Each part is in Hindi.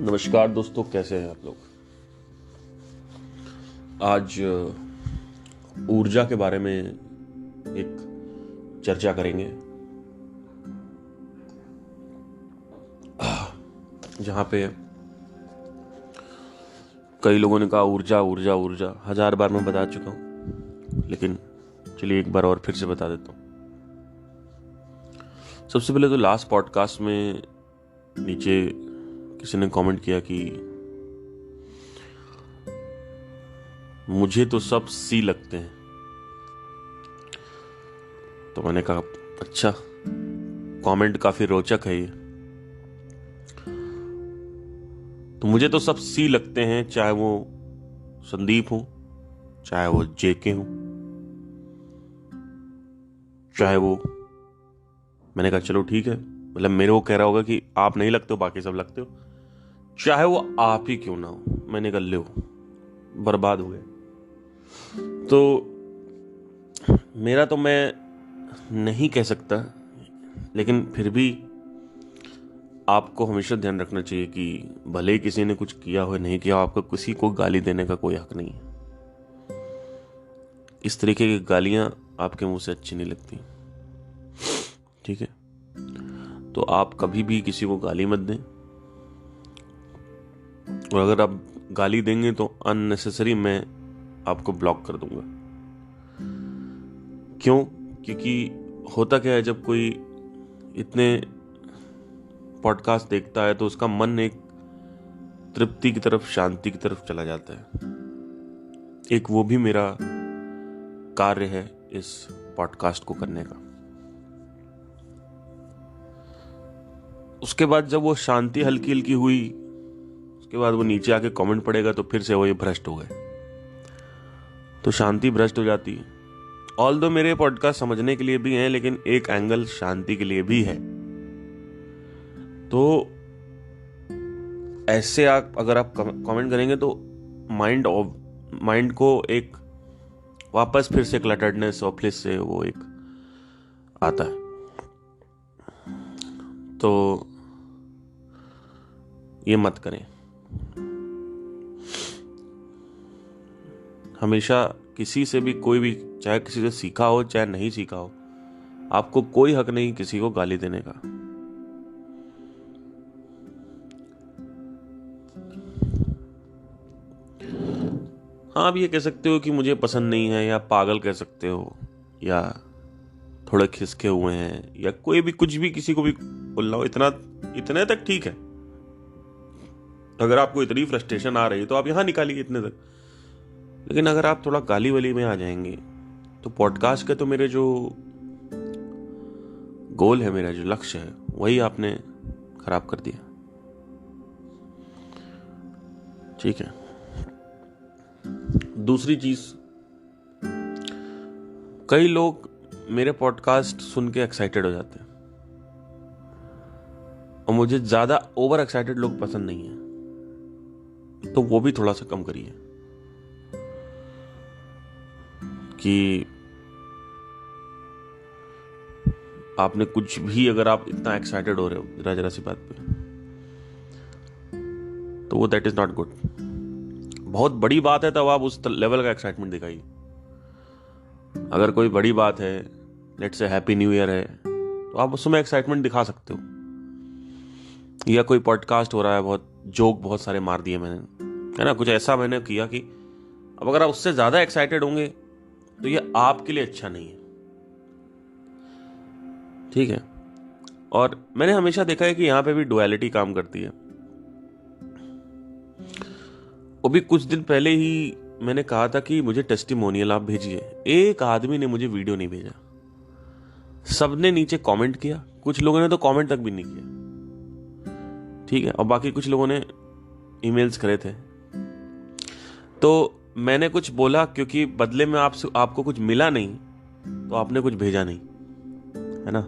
नमस्कार दोस्तों, कैसे हैं आप लोग। आज ऊर्जा के बारे में एक चर्चा करेंगे, जहां पे कई लोगों ने कहा ऊर्जा ऊर्जा ऊर्जा। 1000 बार मैं बता चुका हूं, लेकिन चलिए एक बार और फिर से बता देता हूं। सबसे पहले तो लास्ट पॉडकास्ट में नीचे किसी ने कमेंट किया कि मुझे तो सब सी लगते हैं। तो मैंने कहा अच्छा, कमेंट काफी रोचक है ये। तो मुझे तो सब सी लगते हैं, चाहे वो संदीप हो, चाहे वो जेके हो, चाहे वो, मैंने कहा चलो ठीक है, मतलब मेरे को कह रहा होगा कि आप नहीं लगते हो, बाकी सब लगते हो, चाहे वो आप ही क्यों ना हो। मैंने कहा लो, बर्बाद हो गए। तो मेरा तो मैं नहीं कह सकता, लेकिन फिर भी आपको हमेशा ध्यान रखना चाहिए कि भले ही किसी ने कुछ किया हो नहीं किया हो, आपको किसी को गाली देने का कोई हक नहीं है। इस तरीके की गालियां आपके मुंह से अच्छी नहीं लगती, ठीक है। तो आप कभी भी किसी को गाली मत दें, और अगर आप गाली देंगे तो अननेसेसरी मैं आपको ब्लॉक कर दूंगा। क्यों? क्योंकि होता क्या है, जब कोई इतने पॉडकास्ट देखता है तो उसका मन एक तृप्ति की तरफ, शांति की तरफ चला जाता है। एक वो भी मेरा कार्य है इस पॉडकास्ट को करने का। उसके बाद जब वो शांति हल्की हल्की हुई, उसके बाद वो नीचे आके कमेंट पड़ेगा तो फिर से वो ये भ्रष्ट हो गए, तो शांति भ्रष्ट हो जाती है। ऑल्दो मेरे पॉडकास्ट समझने के लिए भी हैं, लेकिन एक एंगल शांति के लिए भी है। तो ऐसे अगर आप कमेंट करेंगे तो माइंड को एक वापस फिर से क्लटर्डनेस और फिर से वो एक आता है। तो ये मत करें। हमेशा किसी से भी, कोई भी, चाहे किसी से सीखा हो चाहे नहीं सीखा हो, आपको कोई हक नहीं किसी को गाली देने का। हाँ, आप ये कह सकते हो कि मुझे पसंद नहीं है, या पागल कह सकते हो, या थोड़े खिसके हुए हैं, या कोई भी कुछ भी किसी को भी बोलना हो, इतने तक ठीक है। अगर आपको इतनी फ्रस्ट्रेशन आ रही है तो आप यहां निकालिए इतने तक। लेकिन अगर आप थोड़ा गाली वाली में आ जाएंगे तो पॉडकास्ट का तो मेरे जो गोल है, मेरा जो लक्ष्य है, वही आपने खराब कर दिया, ठीक है। दूसरी चीज, कई लोग मेरे पॉडकास्ट सुन के एक्साइटेड हो जाते हैं, और मुझे ज्यादा ओवर एक्साइटेड लोग पसंद नहीं है। तो वो भी थोड़ा सा कम करिए कि आपने कुछ भी, अगर आप इतना एक्साइटेड हो रहे हो जरा जरा सी बात पे, तो वो दैट इज नॉट गुड। बहुत बड़ी बात है तब आप उस लेवल का एक्साइटमेंट दिखाइए। अगर कोई बड़ी बात है, let's say happy new year है, तो आप उसमें एक्साइटमेंट दिखा सकते हो। या कोई पॉडकास्ट हो रहा है, बहुत जोक बहुत सारे मार दिए मैंने, है ना, कुछ ऐसा मैंने किया कि अब अगर आप उससे ज्यादा एक्साइटेड होंगे तो ये आपके लिए अच्छा नहीं है, ठीक है। और मैंने हमेशा देखा है कि यहां पे भी डुअलिटी काम करती है। वो भी कुछ दिन पहले ही मैंने कहा था कि मुझे टेस्टिमोनियल आप भेजिए। एक आदमी ने मुझे वीडियो नहीं भेजा, सबने नीचे कमेंट किया, कुछ लोगों ने तो कमेंट तक भी नहीं किया, ठीक है, और बाकी कुछ लोगों ने ईमेल्स करे थे। तो मैंने कुछ बोला, क्योंकि बदले में आपको कुछ मिला नहीं, तो आपने कुछ भेजा नहीं, है ना।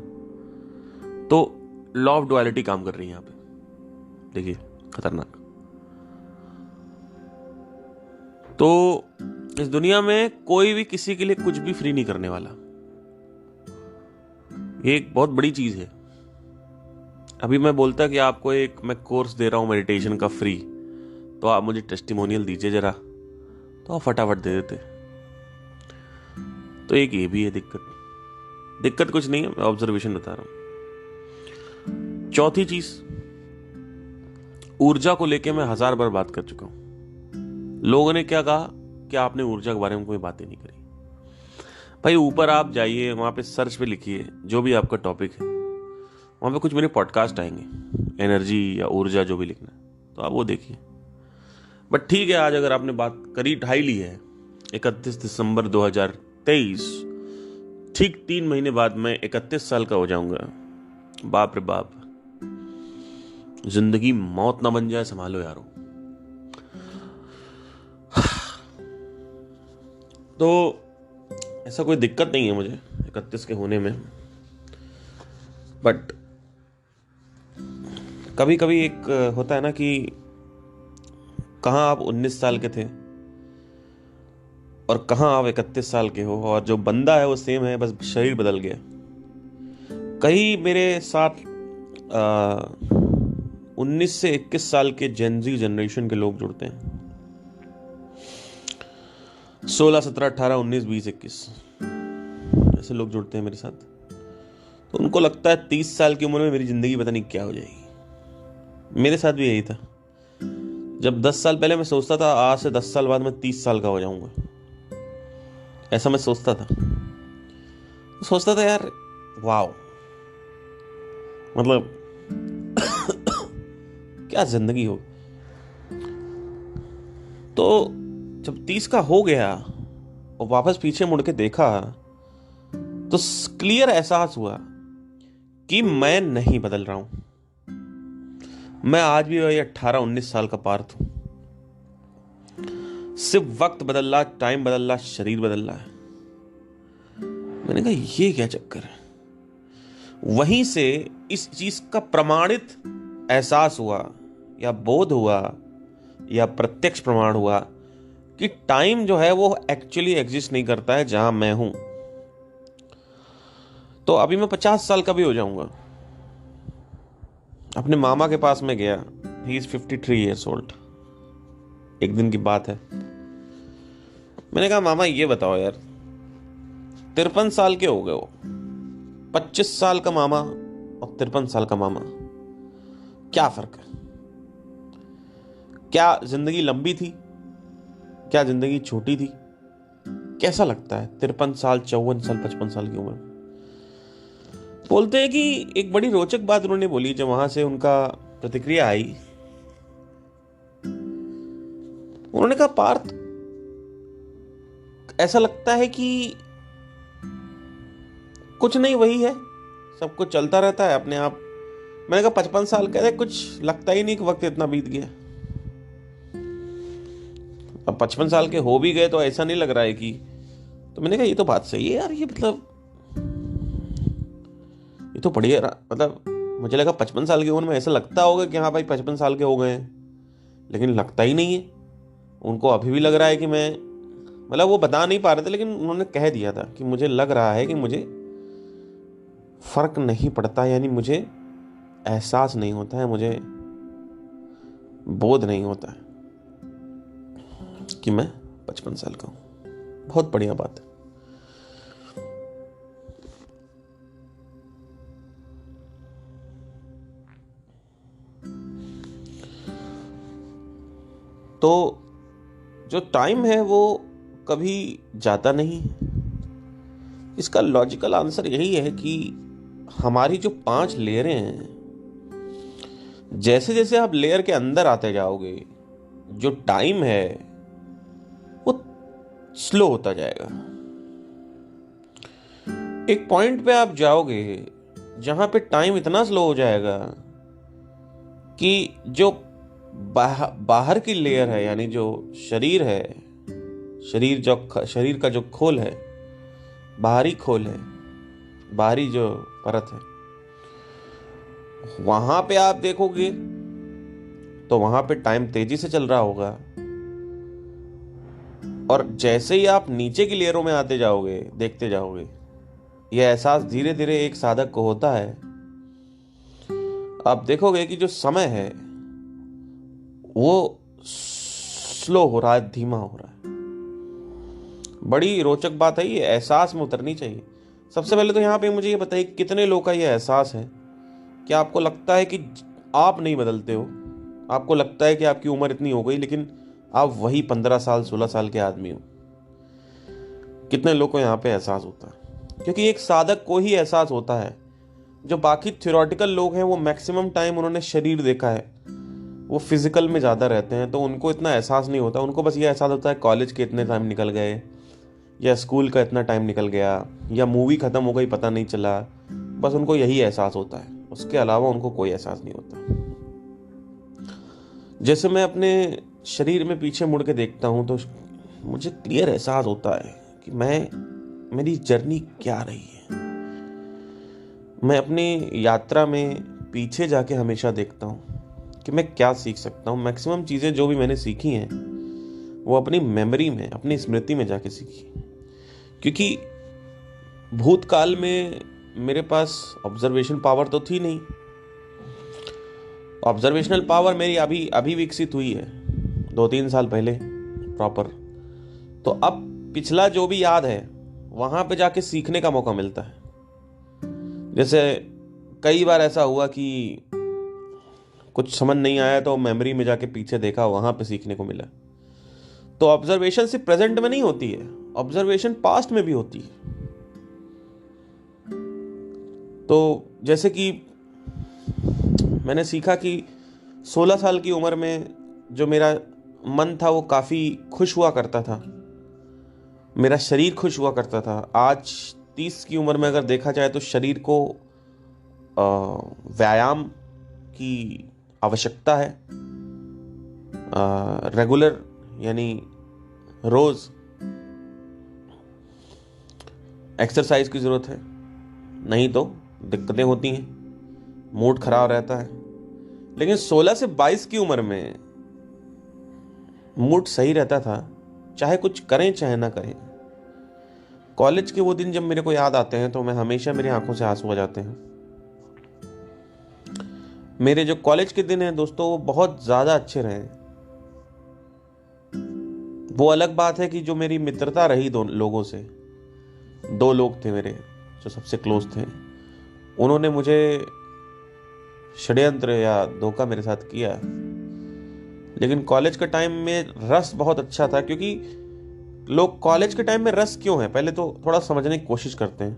तो लॉ ऑफ डुअलिटी काम कर रही है यहां पे, देखिए, खतरनाक। तो इस दुनिया में कोई भी किसी के लिए कुछ भी फ्री नहीं करने वाला। ये एक बहुत बड़ी चीज है। अभी मैं बोलता कि आपको एक मैं कोर्स दे रहा हूँ मेडिटेशन का फ्री, तो आप मुझे टेस्टिमोनियल दीजिए जरा, तो आप फटाफट दे देते। तो एक ये भी है दिक्कत कुछ नहीं है, मैं ऑब्जर्वेशन बता रहा हूं। चौथी चीज, ऊर्जा को लेके मैं 1000 बार बात कर चुका हूं। लोगों ने क्या कहा कि आपने ऊर्जा के बारे में कोई बातें नहीं करी। भाई ऊपर आप जाइए, वहां पे सर्च पे लिखिए जो भी आपका टॉपिक है, वहां पे कुछ मेरे पॉडकास्ट आएंगे, एनर्जी या ऊर्जा जो भी लिखना है, तो आप वो देखिए। बट ठीक है, आज अगर आपने बात करी ढाई ली है, 31 दिसंबर 2023, ठीक 3 महीने बाद मैं 31 साल का हो जाऊंगा। बाप रे बाप, जिंदगी मौत ना बन जाए, संभालो यारो। तो ऐसा कोई दिक्कत नहीं है मुझे 31 के होने में, बट कभी कभी एक होता है ना कि कहाँ आप 19 साल के थे और कहाँ आप 31 साल के हो, और जो बंदा है वो सेम है, बस शरीर बदल गया। कई मेरे साथ 19 से 21 साल के जेनजी जनरेशन के लोग जुड़ते हैं, 16, 17, 18, 19, 20, 21 ऐसे लोग जुड़ते हैं मेरे साथ। तो उनको लगता है 30 साल की उम्र में मेरी जिंदगी पता नहीं क्या हो जाएगी। मेरे साथ भी यही था। जब 10 साल पहले मैं सोचता था आज से 10 साल बाद मैं 30 साल का हो जाऊंगा, ऐसा मैं सोचता था। सोचता था यार वाओ, मतलब क्या जिंदगी हो। तो जब 30 का हो गया और वापस पीछे मुड़ के देखा, तो क्लियर एहसास हुआ कि मैं नहीं बदल रहा हूं। मैं आज भी वही 18-19 साल का पार्थ हूं। सिर्फ वक्त बदल रहा, टाइम बदल रहा, शरीर बदल रहा है। मैंने कहा ये क्या चक्कर है। वहीं से इस चीज का प्रमाणित एहसास हुआ या बोध हुआ या प्रत्यक्ष प्रमाण हुआ कि टाइम जो है वो एक्चुअली एग्जिस्ट नहीं करता है जहां मैं हूं। तो अभी मैं 50 साल का भी हो जाऊंगा। अपने मामा के पास में गया, ही इज 53 ईयर्स ओल्ड। एक दिन की बात है, मैंने कहा मामा ये बताओ यार, 53 साल के हो गए हो, 25 साल का मामा और 53 साल का मामा, क्या फर्क है? क्या जिंदगी लंबी थी, क्या जिंदगी छोटी थी? कैसा लगता है 53 साल, 54 साल, 55 साल की उम्र? बोलते हैं कि एक बड़ी रोचक बात उन्होंने बोली जब वहां से उनका प्रतिक्रिया आई। उन्होंने कहा पार्थ, ऐसा लगता है कि कुछ नहीं, वही है, सब कुछ चलता रहता है अपने आप। मैंने कहा 55 साल का है, कुछ लगता ही नहीं कि वक्त इतना बीत गया। अब 55 साल के हो भी गए तो ऐसा नहीं लग रहा है कि, तो मैंने कहा ये तो बात सही है यार, ये मतलब ये तो बढ़िया। मतलब मुझे लगा 55 साल की उम्र में ऐसा लगता होगा कि हाँ भाई 55 साल के हो गए हैं, लेकिन लगता ही नहीं है। उनको अभी भी लग रहा है कि मैं, मतलब वो बता नहीं पा रहे थे, लेकिन उन्होंने कह दिया था कि मुझे लग रहा है कि मुझे फर्क नहीं पड़ता, यानी मुझे एहसास नहीं होता है, मुझे बोध नहीं होता है कि मैं 55 साल का हूं। बहुत बढ़िया बात है। तो जो टाइम है वो कभी जाता नहीं। इसका लॉजिकल आंसर यही है कि हमारी जो 5 लेयरें हैं, जैसे जैसे आप लेयर के अंदर आते जाओगे, जो टाइम है वो स्लो होता जाएगा। एक पॉइंट पे आप जाओगे जहां पे टाइम इतना स्लो हो जाएगा कि जो बाहर की लेयर है, यानी जो शरीर है, शरीर का जो खोल है, बाहरी खोल है, बाहरी जो परत है, वहां पे आप देखोगे तो वहां पे टाइम तेजी से चल रहा होगा। और जैसे ही आप नीचे की लेयरों में आते जाओगे, देखते जाओगे, यह एहसास धीरे धीरे एक साधक को होता है, आप देखोगे कि जो समय है वो स्लो हो रहा है, धीमा हो रहा है। बड़ी रोचक बात है, ये एहसास में उतरनी चाहिए। सबसे पहले तो यहाँ पे मुझे ये बताइए, कितने लोग का ये एहसास है कि आपको लगता है कि आप नहीं बदलते हो, आपको लगता है कि आपकी उम्र इतनी हो गई लेकिन आप वही 15 साल 16 साल के आदमी हो। कितने लोग को यहाँ पे एहसास होता है? क्योंकि एक साधक को ही एहसास होता है। जो बाकी थ्योरेटिकल लोग हैं वो मैक्सिमम टाइम उन्होंने शरीर देखा है, वो फिजिकल में ज़्यादा रहते हैं, तो उनको इतना एहसास नहीं होता। उनको बस ये एहसास होता है कॉलेज के इतने टाइम निकल गए, या स्कूल का इतना टाइम निकल गया, या मूवी ख़त्म हो गई पता नहीं चला। बस उनको यही एहसास होता है, उसके अलावा उनको कोई एहसास नहीं होता। जैसे मैं अपने शरीर में पीछे मुड़ के देखता हूँ तो मुझे क्लियर एहसास होता है कि मेरी जर्नी क्या रही है। मैं अपनी यात्रा में पीछे जाके हमेशा देखता हूँ कि मैं क्या सीख सकता हूँ। मैक्सिमम चीज़ें जो भी मैंने सीखी हैं वो अपनी मेमोरी में, अपनी स्मृति में जाके सीखी, क्योंकि भूतकाल में मेरे पास ऑब्जर्वेशन पावर तो थी नहीं। ऑब्जर्वेशनल पावर मेरी अभी अभी विकसित हुई है, 2-3 साल पहले प्रॉपर। तो अब पिछला जो भी याद है वहां पे जाके सीखने का मौका मिलता है। जैसे कई बार ऐसा हुआ कि कुछ समझ नहीं आया तो मेमोरी में जाके पीछे देखा, वहां पे सीखने को मिला। तो ऑब्जर्वेशन सिर्फ प्रेजेंट में नहीं होती है, ऑब्जर्वेशन पास्ट में भी होती है। तो जैसे कि मैंने सीखा कि 16 साल की उम्र में जो मेरा मन था वो काफ़ी खुश हुआ करता था, मेरा शरीर खुश हुआ करता था। आज 30 की उम्र में अगर देखा जाए तो शरीर को व्यायाम की आवश्यकता है, रेगुलर यानी रोज़ एक्सरसाइज की ज़रूरत है, नहीं तो दिक्कतें होती हैं, मूड खराब रहता है। लेकिन 16 से 22 की उम्र में मूड सही रहता था, चाहे कुछ करें चाहे ना करें। कॉलेज के वो दिन जब मेरे को याद आते हैं तो मैं हमेशा, मेरी आंखों से आंसू आ जाते हैं। मेरे जो कॉलेज के दिन हैं दोस्तों वो बहुत ज़्यादा अच्छे रहे। वो अलग बात है कि जो मेरी मित्रता रही दो लोगों से, 2 लोग थे मेरे जो सबसे क्लोज थे, उन्होंने मुझे षड्यंत्र या धोखा मेरे साथ किया। लेकिन कॉलेज के टाइम में रस बहुत अच्छा था, क्योंकि लोग कॉलेज के टाइम में रस क्यों है पहले तो थोड़ा समझने की कोशिश करते हैं।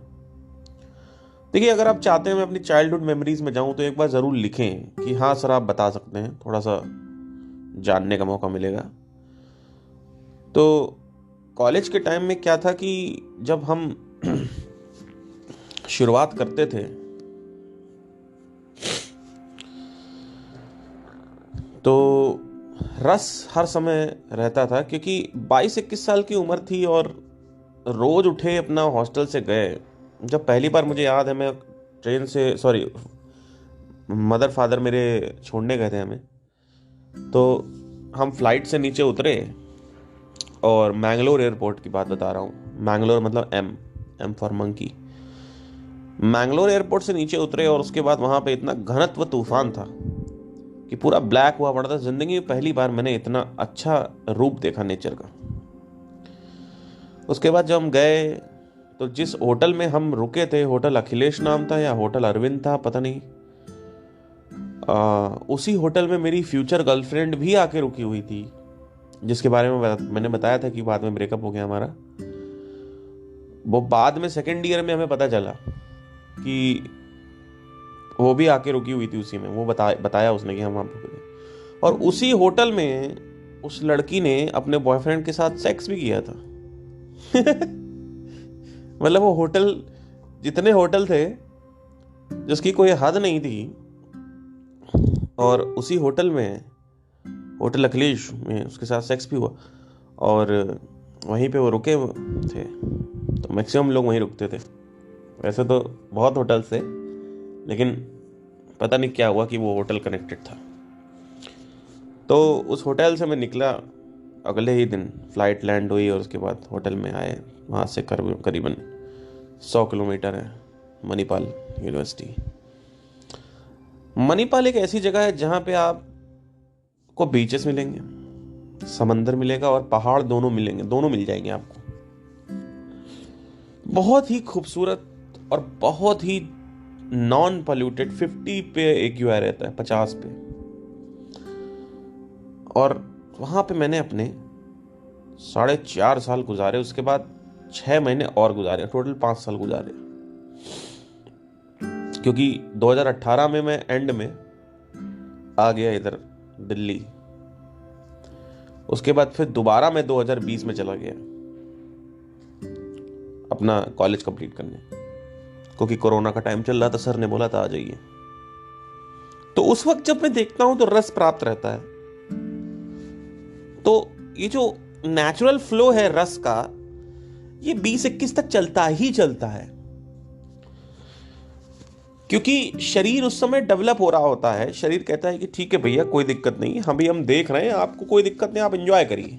देखिए, अगर आप चाहते हैं मैं अपनी चाइल्डहुड मेमोरीज में जाऊं तो एक बार ज़रूर लिखें कि हाँ सर आप बता सकते हैं, थोड़ा सा जानने का मौका मिलेगा। तो कॉलेज के टाइम में क्या था कि जब हम शुरुआत करते थे तो रस हर समय रहता था, क्योंकि 22-21 साल की उम्र थी और रोज उठे अपना हॉस्टल से गए। जब पहली बार मुझे याद है, मैं ट्रेन से, सॉरी, मदर फादर मेरे छोड़ने गए थे हमें, तो हम फ्लाइट से नीचे उतरे और मैंगलोर एयरपोर्ट की बात बता रहा हूँ, मैंगलोर मतलब M for monkey. Mangalore airport से नीचे उतरे और उसके बाद वहाँ पे इतना घनत्व तूफान था कि पूरा ब्लैक हुआ पड़ा था। जिंदगी में पहली बार मैंने इतना अच्छा रूप देखा नेचर का। उसके बाद जब हम गए तो जिस होटल में हम रुके थे, होटल अखिलेश नाम था या होटल अरविंद था पता नहीं, उसी होटल में मेरी फ्यूचर गर्लफ्रेंड भी आके रुकी हुई थी, जिसके बारे में मैंने बताया था कि बाद में ब्रेकअप हो गया हमारा। वो बाद में सेकेंड ईयर में हमें पता चला कि वो भी आके रुकी हुई थी उसी में। वो बताया उसने कि हम वहाँ रुके थे। और उसी होटल में उस लड़की ने अपने बॉयफ्रेंड के साथ सेक्स भी किया था। मतलब वो होटल, जितने होटल थे जिसकी कोई हद नहीं थी, और उसी होटल में, होटल अखिलेश में उसके साथ सेक्स भी हुआ और वहीं पे वो रुके थे। तो मैक्सिमम लोग वहीं रुकते थे। वैसे तो बहुत होटल थे, लेकिन पता नहीं क्या हुआ कि वो होटल कनेक्टेड था। तो उस होटल से मैं निकला, अगले ही दिन फ्लाइट लैंड हुई और उसके बाद होटल में आए। वहाँ से करीबन 100 किलोमीटर है मणिपाल यूनिवर्सिटी। मणिपाल एक ऐसी जगह है जहां पे आपको बीचेस मिलेंगे, समंदर मिलेगा और पहाड़ दोनों मिलेंगे, दोनों मिल जाएंगे आपको। बहुत ही खूबसूरत और बहुत ही नॉन पॉल्यूटेड। 50 पे AQI रहता है, 50 पे। और वहां पे मैंने अपने 4.5 साल गुजारे, उसके बाद 6 महीने और गुजारे, टोटल 5 साल गुजारे। क्योंकि 2018 में मैं एंड में आ गया इधर दिल्ली। उसके बाद फिर दोबारा मैं 2020 में चला गया अपना कॉलेज कंप्लीट करने, क्योंकि कोरोना का टाइम चल रहा था, सर ने बोला था आ जाइए। तो उस वक्त जब मैं देखता हूं तो रस प्राप्त रहता है। तो ये जो नेचुरल फ्लो है रस का, ये 20-21 तक चलता ही चलता है, क्योंकि शरीर उस समय डेवलप हो रहा होता है। शरीर कहता है कि ठीक है भैया, कोई दिक्कत नहीं, हम देख रहे हैं, आपको कोई दिक्कत नहीं, आप एंजॉय करिए।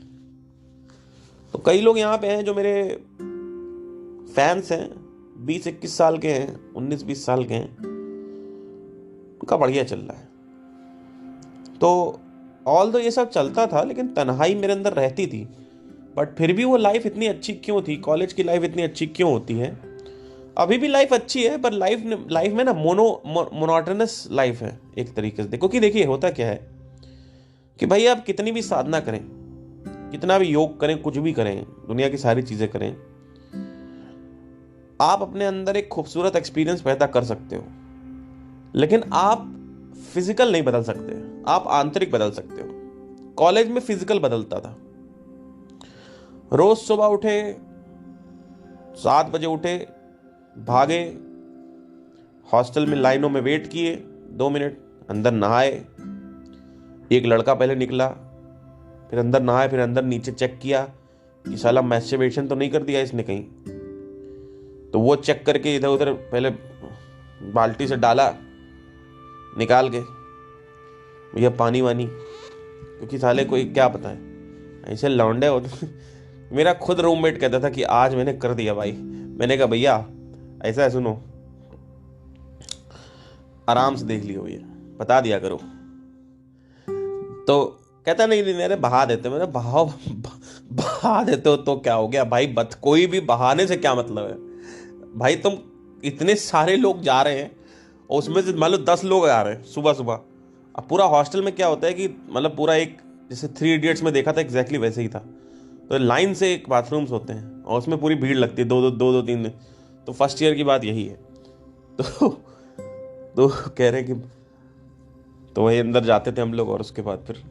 तो कई लोग यहाँ पे हैं जो मेरे फैंस हैं, 20-21 साल के हैं, 19-20 साल के हैं, उनका बढ़िया चल रहा है। तो ऑल्दो ये सब चलता था, लेकिन तन्हाई मेरे अंदर रहती थी। बट फिर भी वो लाइफ इतनी अच्छी क्यों थी, कॉलेज की लाइफ इतनी अच्छी क्यों होती है? अभी भी लाइफ अच्छी है, पर लाइफ में ना मोनोटोनस लाइफ है एक तरीके से। क्योंकि देखिए होता क्या है कि भाई आप कितनी भी साधना करें, कितना भी योग करें, कुछ भी करें, दुनिया की सारी चीजें करें, आप अपने अंदर एक खूबसूरत एक्सपीरियंस पैदा कर सकते हो, लेकिन आप फिजिकल नहीं बदल सकते, आप आंतरिक बदल सकते हो। कॉलेज में फिजिकल बदलता था। रोज सुबह उठे, 7 बजे उठे, भागे, हॉस्टल में लाइनों में वेट किए 2 मिनट, अंदर नहाए। एक लड़का पहले निकला, फिर अंदर नहाए, फिर अंदर नीचे चेक किया कि साला मैस्टरबेशन तो नहीं कर दिया इसने कहीं। तो वो चेक करके इधर उधर पहले बाल्टी से डाला निकाल के, भैया पानी वानी, क्योंकि साले कोई क्या पता है ऐसे लौंडे होते। मेरा खुद रूममेट कहता था कि आज मैंने कर दिया भाई। मैंने कहा भैया ऐसा है, सुनो, आराम से देख लियो भैया, बता दिया करो। तो कहता नहीं नहीं, अरे बहा देते। मैंने बहा देते हो तो क्या हो गया भाई, कोई भी बहाने से क्या मतलब है भाई? तुम इतने सारे लोग जा रहे हैं और उसमें से मान लो 10 लोग आ रहे हैं सुबह सुबह। अब पूरा हॉस्टल में क्या होता है कि मतलब पूरा एक, जैसे 3 इडियट्स में देखा था एग्जैक्टली वैसे ही था। तो लाइन से एक बाथरूम्स होते हैं और उसमें पूरी भीड़ लगती है, दो 3 दिन। तो फर्स्ट ईयर की बात यही है। तो कह रहे हैं कि तो वही अंदर जाते थे हम लोग, और उसके बाद फिर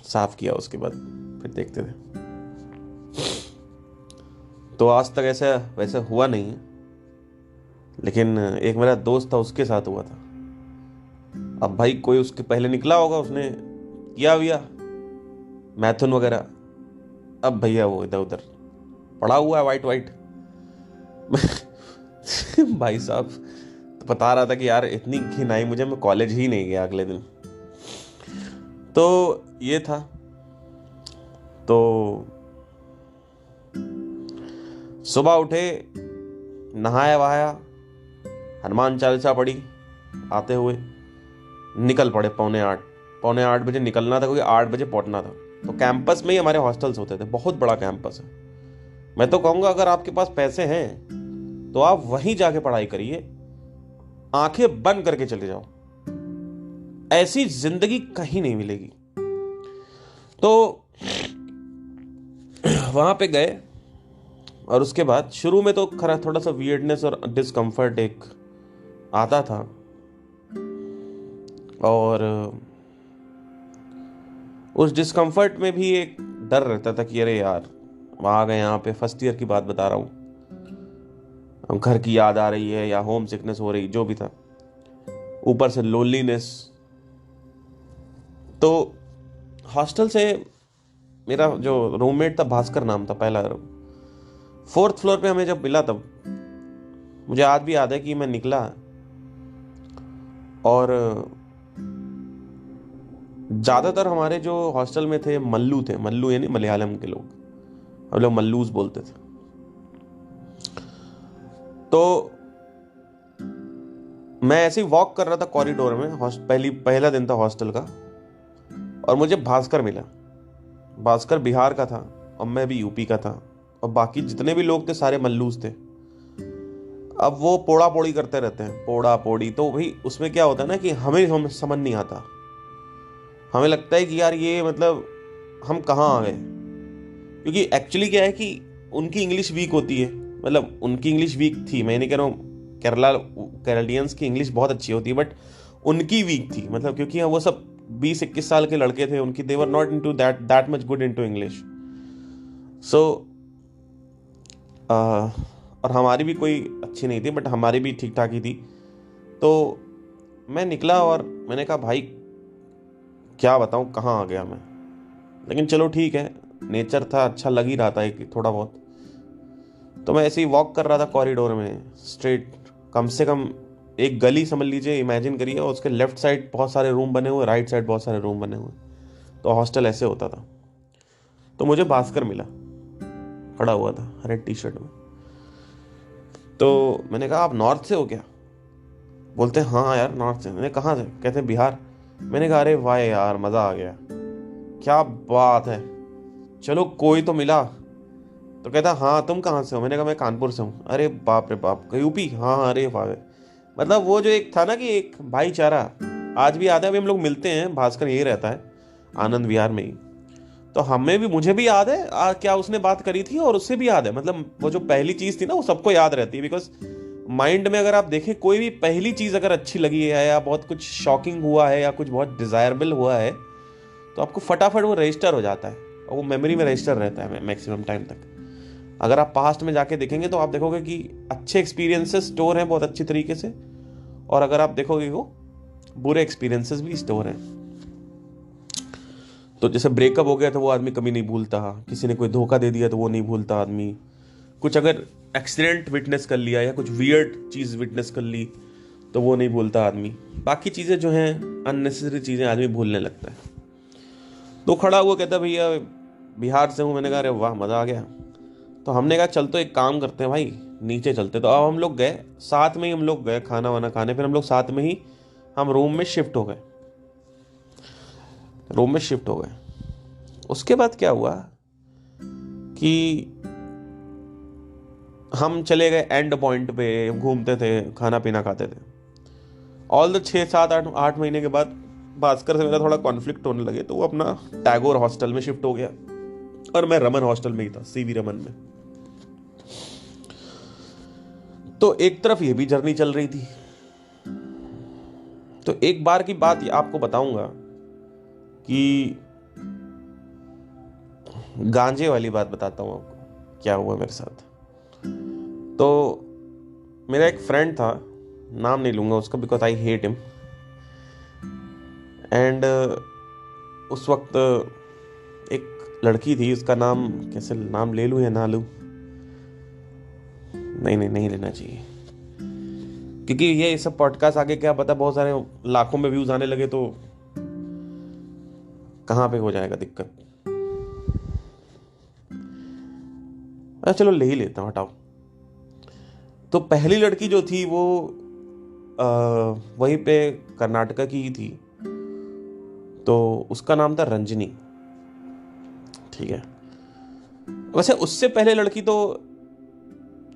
साफ किया, उसके बाद फिर देखते थे। तो आज तक ऐसा वैसे हुआ नहीं है, लेकिन एक मेरा दोस्त था, उसके साथ हुआ था। अब भाई कोई उसके पहले निकला होगा, उसने किया हुआ मैथुन वगैरह, अब भैया वो इधर उधर पड़ा हुआ है वाइट वाइट। भाई साहब तो बता रहा था कि यार इतनी घिन आई मुझे, मैं कॉलेज ही नहीं गया अगले दिन। तो ये था। तो सुबह उठे, नहाया वहाया, हनुमान चालीसा पढ़ी, आते हुए निकल पड़े 7:45 बजे निकलना था, क्योंकि 8 बजे पहुंचना था। तो कैंपस में ही हमारे हॉस्टल्स होते थे, बहुत बड़ा कैंपस है। मैं तो कहूँगा अगर आपके पास पैसे हैं तो आप वहीं जाके पढ़ाई करिए, आंखें बंद करके चले जाओ, ऐसी जिंदगी कहीं नहीं मिलेगी। तो वहां पे गए, और उसके बाद शुरू में तो खरा थोड़ा सा वियर्डनेस और डिस्कम्फर्ट एक आता था, और उस डिस्कम्फर्ट में भी एक डर रहता था कि अरे यार आ गए यहाँ पे, फर्स्ट ईयर की बात बता रहा हूँ, घर की याद आ रही है या होम सिकनेस हो रही, जो भी था, ऊपर से लोनलीनेस। तो हॉस्टल से मेरा जो रूममेट था, भास्कर नाम था, पहला 4th फ्लोर पे हमें जब मिला, तब मुझे आज भी याद है कि मैं निकला, और ज्यादातर हमारे जो हॉस्टल में थे मल्लू यानी मलयालम के लोग, हम लोग मल्लूस बोलते थे। तो मैं ऐसे ही वॉक कर रहा था कॉरिडोर में, पहला दिन था हॉस्टल का, और मुझे भास्कर मिला। भास्कर बिहार का था और मैं भी यूपी का था, और बाकी जितने भी लोग थे सारे मल्लूस थे। अब वो पोड़ा पोड़ी करते रहते हैं, पोड़ा पोड़ी, तो भाई उसमें क्या होता है ना कि हमें समझ नहीं आता। हमें लगता है कि यार ये मतलब हम कहाँ आ गए, क्योंकि एक्चुअली क्या है कि उनकी इंग्लिश वीक होती है। मतलब उनकी इंग्लिश वीक थी, मैं नहीं कह रहा हूँ कैनेडियंस की इंग्लिश बहुत अच्छी होती है, बट उनकी वीक थी। मतलब क्योंकि वो सब 20-21 साल के लड़के थे, उनकी they were not into that much good into English. So और हमारी भी कोई अच्छी नहीं थी, बट हमारी भी ठीक ठाक ही थी। तो मैं निकला और मैंने कहा भाई क्या बताऊँ कहाँ आ गया मैं। लेकिन चलो ठीक है, नेचर था, अच्छा लग ही रहा था एक थोड़ा बहुत। तो मैं ऐसे ही वॉक कर रहा था कॉरिडोर में स्ट्रेट, कम से कम एक गली समझ लीजिए, इमेजिन करिए, और उसके लेफ्ट साइड बहुत सारे रूम बने हुए, राइट साइड बहुत सारे रूम बने हुए। तो हॉस्टल ऐसे होता था। तो मुझे भास्कर मिला, खड़ा हुआ था रेड टी शर्ट में। तो मैंने कहा आप नॉर्थ से हो क्या? बोलते हाँ यार नॉर्थ से। मैंने कहाँ से? कहते बिहार। मैंने कहा अरे वाह यार मज़ा आ गया, क्या बात है, चलो कोई तो मिला। तो कहता हाँ तुम कहाँ से हो? मैंने कहा मैं कानपुर से हूँ। अरे बाप रे बाप, यूपी? हाँ हाँ, अरे वाह। मतलब वो जो एक था ना कि एक भाईचारा आज भी आता है। अभी हम लोग मिलते हैं, भास्कर यही रहता है आनंद विहार में ही। तो हमें भी, मुझे भी याद है क्या उसने बात करी थी, और उससे भी याद है। मतलब वो जो पहली चीज़ थी ना वो सबको याद रहती है, बिकॉज माइंड में अगर आप देखें कोई भी पहली चीज़ अगर अच्छी लगी है या बहुत कुछ शॉकिंग हुआ है या कुछ बहुत डिज़ायरेबल हुआ है, तो आपको फटाफट वो रजिस्टर हो जाता है और वो मेमोरी में रजिस्टर रहता है मैक्सिमम टाइम तक। अगर आप पास्ट में जाके देखेंगे तो आप देखोगे कि अच्छे एक्सपीरियंसेस स्टोर हैं बहुत अच्छी तरीके से, और अगर आप देखोगे वो बुरे एक्सपीरियंसेस भी स्टोर हैं। तो जैसे ब्रेकअप हो गया तो वो आदमी कभी नहीं भूलता, किसी ने कोई धोखा दे दिया तो वो नहीं भूलता आदमी, कुछ अगर एक्सीडेंट विटनेस कर लिया या कुछ वियर्ड चीज़ विटनेस कर ली तो वो नहीं भूलता आदमी। बाकी चीज़ें जो हैं अननेसेसरी चीज़ें आदमी भूलने लगता है। तो खड़ा हुआ कहता भैया बिहार से हूँ। मैंने कहा अरे वाह मज़ा आ गया। तो हमने कहा चल तो एक काम करते हैं भाई, नीचे चलते। तो अब हम लोग गए, साथ में ही हम लोग गए खाना वाना खाने। फिर हम लोग साथ में ही हम रूम में शिफ्ट हो गए, उसके बाद क्या हुआ कि हम चले गए एंड पॉइंट पे, घूमते थे, खाना पीना खाते थे। ऑल द 6-7-8 महीने के बाद भास्कर से मेरा थोड़ा कॉन्फ्लिक्ट होने लगे, तो वो अपना टैगोर हॉस्टल में शिफ्ट हो गया और मैं रमन हॉस्टल में ही था, सीवी रमन में। तो एक तरफ ये भी जर्नी चल रही थी। तो एक बार की बात आपको बताऊंगा कि गांजे वाली बात बताता हूं आपको क्या हुआ मेरे साथ। तो मेरा एक फ्रेंड था, नाम नहीं लूंगा उसका because I hate him, and उस वक्त एक लड़की थी, उसका नाम, कैसे नाम ले लूं या ना लूं? नहीं लेना चाहिए, क्योंकि ये सब पॉडकास्ट आगे क्या पता बहुत सारे लाखों में व्यूज आने लगे तो कहाँ पे हो जाएगा दिक्कत। चलो ले ही लेता हूँ, हटाओ। तो पहली लड़की जो थी वो वहीं पे कर्नाटका की ही थी। तो उसका नाम था रंजनी, ठीक है। वैसे उससे पहले लड़की तो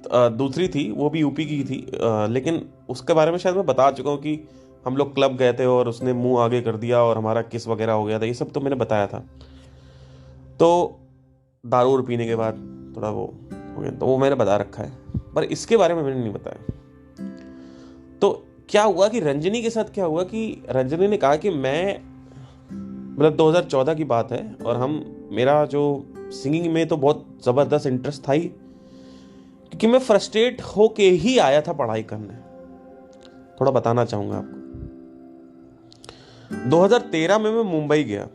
दूसरी थी, वो भी यूपी की थी, लेकिन उसके बारे में शायद मैं बता चुका हूँ कि हम लोग क्लब गए थे और उसने मुंह आगे कर दिया और हमारा किस वगैरह हो गया था, ये सब तो मैंने बताया था। तो दारू पीने के बाद थोड़ा वो हो गया, तो वो मैंने बता रखा है, पर इसके बारे में मैंने नहीं बताया। तो क्या हुआ कि रंजनी के साथ क्या हुआ कि रंजनी ने कहा कि मैं, मतलब 2014 की बात है, और मेरा जो सिंगिंग में तो बहुत ज़बरदस्त इंटरेस्ट था ही, क्योंकि मैं फ्रस्ट्रेट होके ही आया था पढ़ाई करने। थोड़ा बताना चाहूँगा आपको। 2013 में मैं मुंबई गया,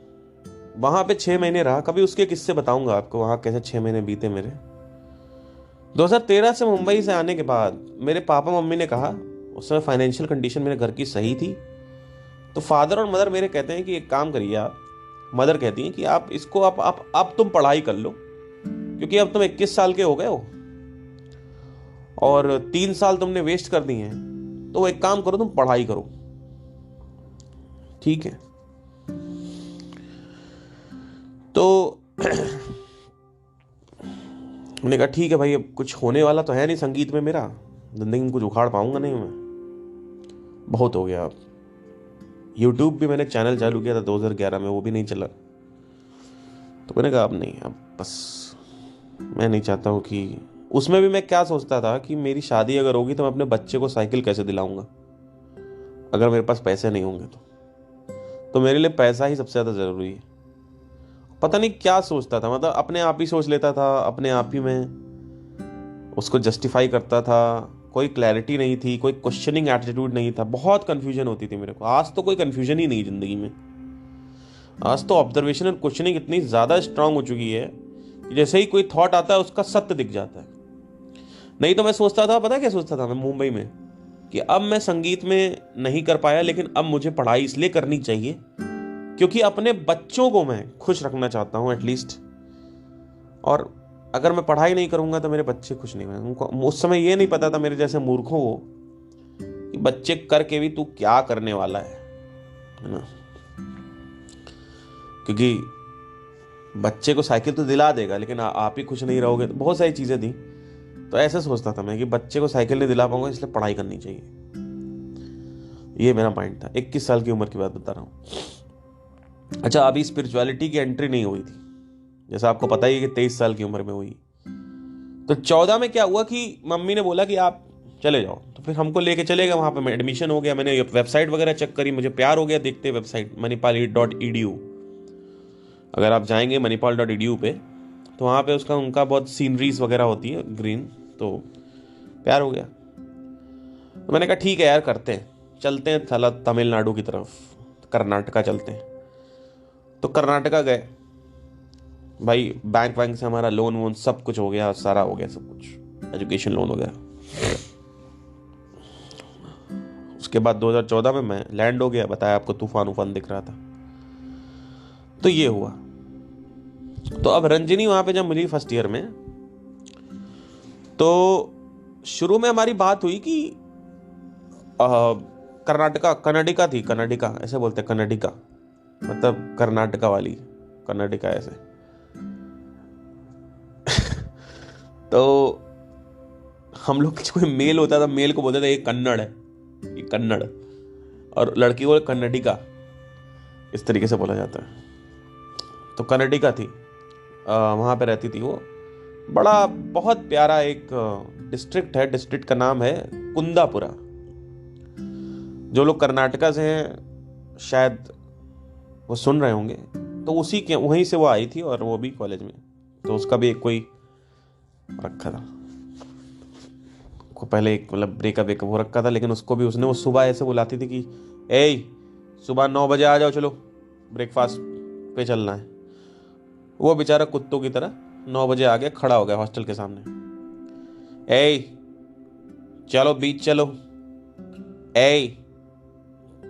वहाँ पे 6 महीने रहा। कभी उसके किस्से बताऊँगा आपको, वहाँ कैसे 6 महीने बीते मेरे। 2013 से मुंबई से आने के बाद मेरे पापा मम्मी ने कहा, उस समय फाइनेंशियल कंडीशन मेरे घर की सही थी, तो फादर और मदर मेरे कहते हैं कि एक काम करिए आप। मदर कहती हैं कि आप इसको आप तुम पढ़ाई कर लो, क्योंकि अब तुम 21 साल के हो गए हो और 3 साल तुमने वेस्ट कर दिए हैं। तो एक काम करो, तुम पढ़ाई करो, ठीक है। तो मैंने कहा ठीक है भाई, अब कुछ होने वाला तो है नहीं संगीत में, मेरा जिंदगी में कुछ उखाड़ पाऊंगा नहीं मैं, बहुत हो गया। अब यूट्यूब भी मैंने चैनल चालू किया था 2011 में, वो भी नहीं चला। तो मैंने कहा अब नहीं, अब बस मैं नहीं चाहता हूँ कि, उसमें भी मैं क्या सोचता था कि मेरी शादी अगर होगी तो मैं अपने बच्चे को साइकिल कैसे दिलाऊंगा अगर मेरे पास पैसे नहीं होंगे तो मेरे लिए पैसा ही सबसे ज़्यादा ज़रूरी है। पता नहीं क्या सोचता था, मतलब अपने आप ही सोच लेता था, अपने आप ही मैं उसको जस्टिफाई करता था। कोई क्लैरिटी नहीं थी, कोई क्वेश्चनिंग एटीट्यूड नहीं था, बहुत कन्फ्यूजन होती थी मेरे को। आज तो कोई कन्फ्यूजन ही नहीं ज़िंदगी में। आज तो ऑब्जर्वेशन और क्वेश्चनिंग इतनी ज़्यादा स्ट्रांग हो चुकी है कि जैसे ही कोई थॉट आता है उसका सत्य दिख जाता है। नहीं तो मैं सोचता था, पता क्या सोचता था मैं मुंबई में, कि अब मैं संगीत में नहीं कर पाया, लेकिन अब मुझे पढ़ाई इसलिए करनी चाहिए क्योंकि अपने बच्चों को मैं खुश रखना चाहता हूँ एटलीस्ट। और अगर मैं पढ़ाई नहीं करूंगा तो मेरे बच्चे खुश नहीं होंगे। उनको उस समय ये नहीं पता था मेरे जैसे मूर्खों को कि बच्चे करके भी तू क्या करने वाला है ना। क्योंकि बच्चे को साइकिल तो दिला देगा लेकिन आप ही खुश नहीं रहोगे, तो बहुत सारी चीजें थी। तो ऐसे सोचता था मैं कि बच्चे को साइकिल नहीं दिला पाऊंगा, इसलिए पढ़ाई करनी चाहिए। ये मेरा माइंड था। 21 साल की उम्र की बात बता रहा हूँ। अच्छा, अभी स्पिरिचुअलिटी की एंट्री नहीं हुई थी, जैसा आपको पता ही है कि 23 साल की उम्र में हुई। तो 14 में क्या हुआ कि मम्मी ने बोला कि आप चले जाओ, तो फिर हमको लेके चले गए। वहाँ पे मैं एडमिशन हो गया, मैंने वेबसाइट वगैरह चेक करी, मुझे प्यार हो गया देखते वेबसाइट manipal.edu। अगर आप जाएंगे manipal.edu पे तो वहाँ पे उसका उनका बहुत सीनरीज वगैरह होती है ग्रीन, तो प्यार हो गया। तो मैंने कहा ठीक है यार, करते हैं, चलते हैं थला तमिलनाडु की तरफ, कर्नाटका चलते हैं। तो कर्नाटका गए भाई, बैंक वैंक से हमारा लोन वोन सब कुछ हो गया, सारा हो गया सब कुछ, एजुकेशन लोन वगैरह। उसके बाद 2014 में मैं लैंड हो गया, बताया आपको, तूफान उफान दिख रहा था। तो ये हुआ। तो अब रंजिनी वहां पे जब मिली फर्स्ट ईयर में, तो शुरू में हमारी बात हुई कि कनाडिका थी, कनाडिका ऐसे बोलते, कनाडिका मतलब कर्नाटका वाली, कनाडिका ऐसे। तो हम लोग कोई मेल होता था, मेल को बोलते थे ये कन्नड़ है, ये कन्नड़, और लड़की को कन्नडिका, इस तरीके से बोला जाता है। तो कन्नडिका थी, वहाँ पे रहती थी वो। बड़ा बहुत प्यारा एक डिस्ट्रिक्ट है, डिस्ट्रिक्ट का नाम है कुंदापुरा। जो लोग कर्नाटका से हैं शायद वो सुन रहे होंगे। तो उसी के वहीं से वो आई थी, और वो भी कॉलेज में। तो उसका भी एक कोई रखा था को, पहले एक मतलब ब्रेकअप हो रखा था, लेकिन उसको भी उसने वो सुबह ऐसे बुलाती थी कि ए सुबह 9 बजे आ जाओ, चलो ब्रेकफास्ट पे चलना है। वो बेचारा कुत्तों की तरह 9 बजे आ गया, खड़ा हो गया हॉस्टल के सामने, ए चलो बीच चलो, ए